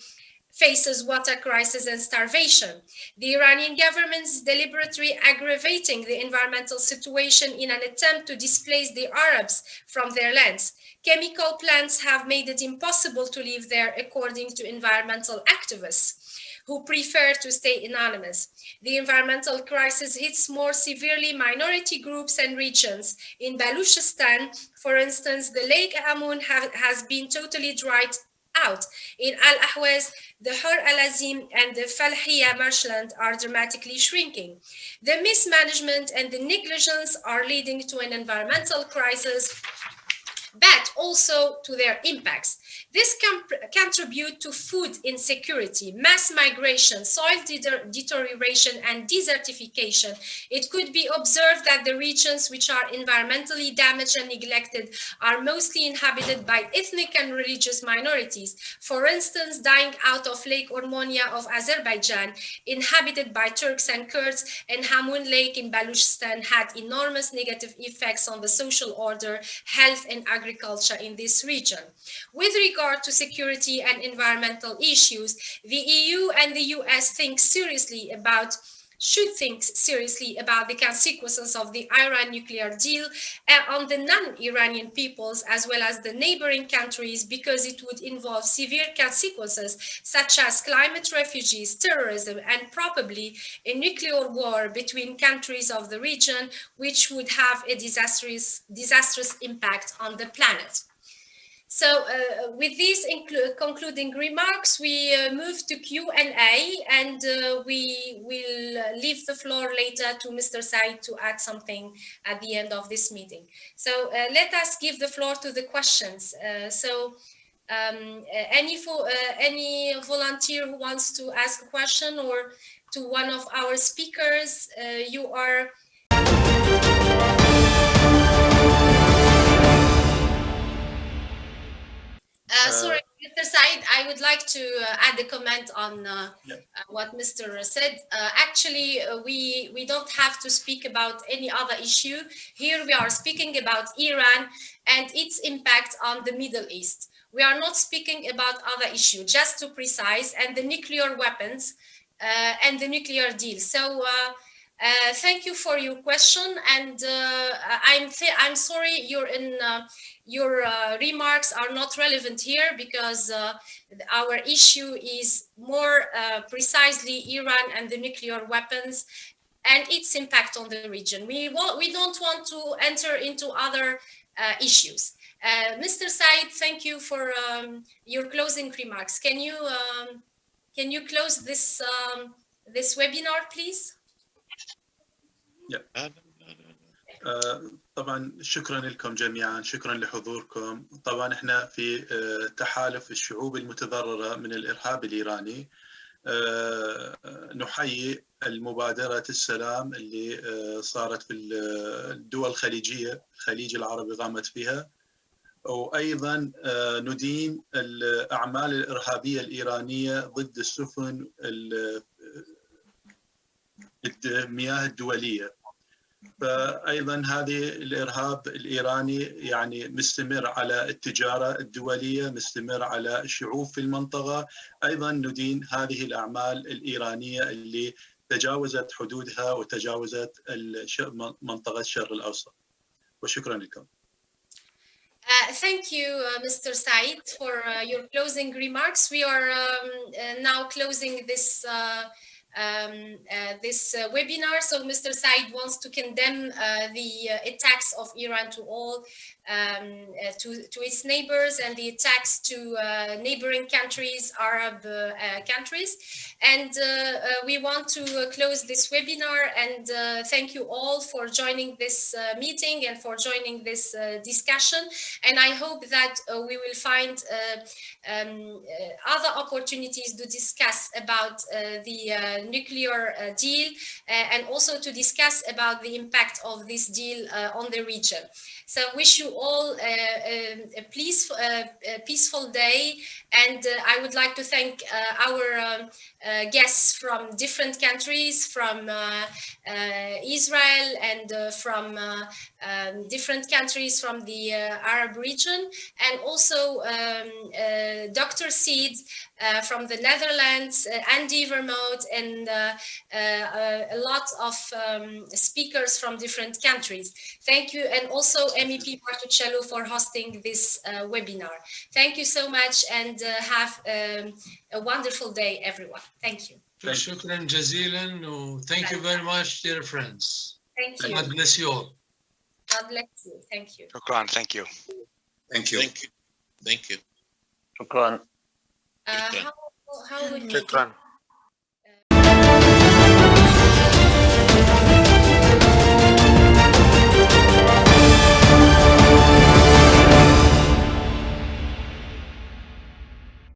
D: faces water crisis and starvation. The Iranian government is deliberately aggravating the environmental situation in an attempt to displace the Arabs from their lands. Chemical plants have made it impossible to live there, according to environmental activists who prefer to stay anonymous. The environmental crisis hits more severely minority groups and regions. In Baluchistan, for instance, the Lake Amun has been totally dried out. In Al-Ahwaz, the Hur al-Azim and the Falhiya marshland are dramatically shrinking. The mismanagement and the negligence are leading to an environmental crisis, but also to their impacts. This can contribute to food insecurity, mass migration, soil deterioration, and desertification. It could be observed that the regions which are environmentally damaged and neglected are mostly inhabited by ethnic and religious minorities. For instance, dying out of Lake Ormonia of Azerbaijan, inhabited by Turks and Kurds, and Hamun Lake in Baluchistan had enormous negative effects on the social order, health, and agriculture in this region. With regard to security and environmental issues, the EU and the US should think seriously about the consequences of the Iran nuclear deal on the non-Iranian peoples as well as the neighboring countries, because it would involve severe consequences such as climate refugees, terrorism, and probably a nuclear war between countries of the region, which would have a disastrous impact on the planet. So with these concluding remarks, we move to Q&A, and we will leave the floor later to Mr. Said to add something at the end of this meeting. So let us give the floor to the questions. Any volunteer who wants to ask a question or to one of our speakers, you are sorry, Mr. Said, I would like to add a comment on what Mr. said. Actually, we don't have to speak about any other issue. Here we are speaking about Iran and its impact on the Middle East. We are not speaking about other issue, just to precise, and the nuclear weapons and the nuclear deal. So thank you for your question, and I'm sorry your remarks are not relevant here, because our issue is more precisely Iran and the nuclear weapons and its impact on the region. We don't want to enter into other issues. Mr. Said, thank you for your closing remarks. Can you close this this webinar, please?
A: طبعا شكرا لكم جميعا، شكرا لحضوركم. طبعا احنا في تحالف الشعوب المتضررة من الإرهاب الإيراني نحيي المبادرة السلام اللي صارت في الدول الخليجية، الخليج العربي قامت فيها، وأيضا ندين الأعمال الإرهابية الإيرانية ضد السفن المياه الدولية. فأيضا هذه الإرهاب الإيراني يعني مستمر على التجارة الدولية، مستمر على الشعوب في المنطقة. أيضا ندين هذه الأعمال الإيرانية اللي تجاوزت حدودها وتجاوزت منطقة الشرق الأوسط. وشكرا لكم.
D: Thank you, Mr. Said, for your closing remarks. We are now closing this webinar. So Mr. Said wants to condemn the attacks of Iran to all, to its neighbors, and the attacks to neighboring countries, Arab countries. And we want to close this webinar, and thank you all for joining this meeting and for joining this discussion. And I hope that we will find other opportunities to discuss about the nuclear deal and also to discuss about the impact of this deal on the region. So wish you all a peaceful day, and I would like to thank our guests from different countries, from Israel and from different countries from the Arab region, and also Dr. Seed from the Netherlands, Andy Vermouth, and a lot of speakers from different countries. Thank you, and also MEP Martuccello for hosting this webinar. Thank you so much, and have a wonderful day, everyone. Thank you.
F: شكرا جزيلا. Thank you very much, dear friends.
D: Thank you.
F: God bless you all.
D: God bless you. Thank you.
K: شكرا. Thank you.
H: Thank you.
I: Thank you.
J: شكرا.
D: How we make it?
K: شكرا.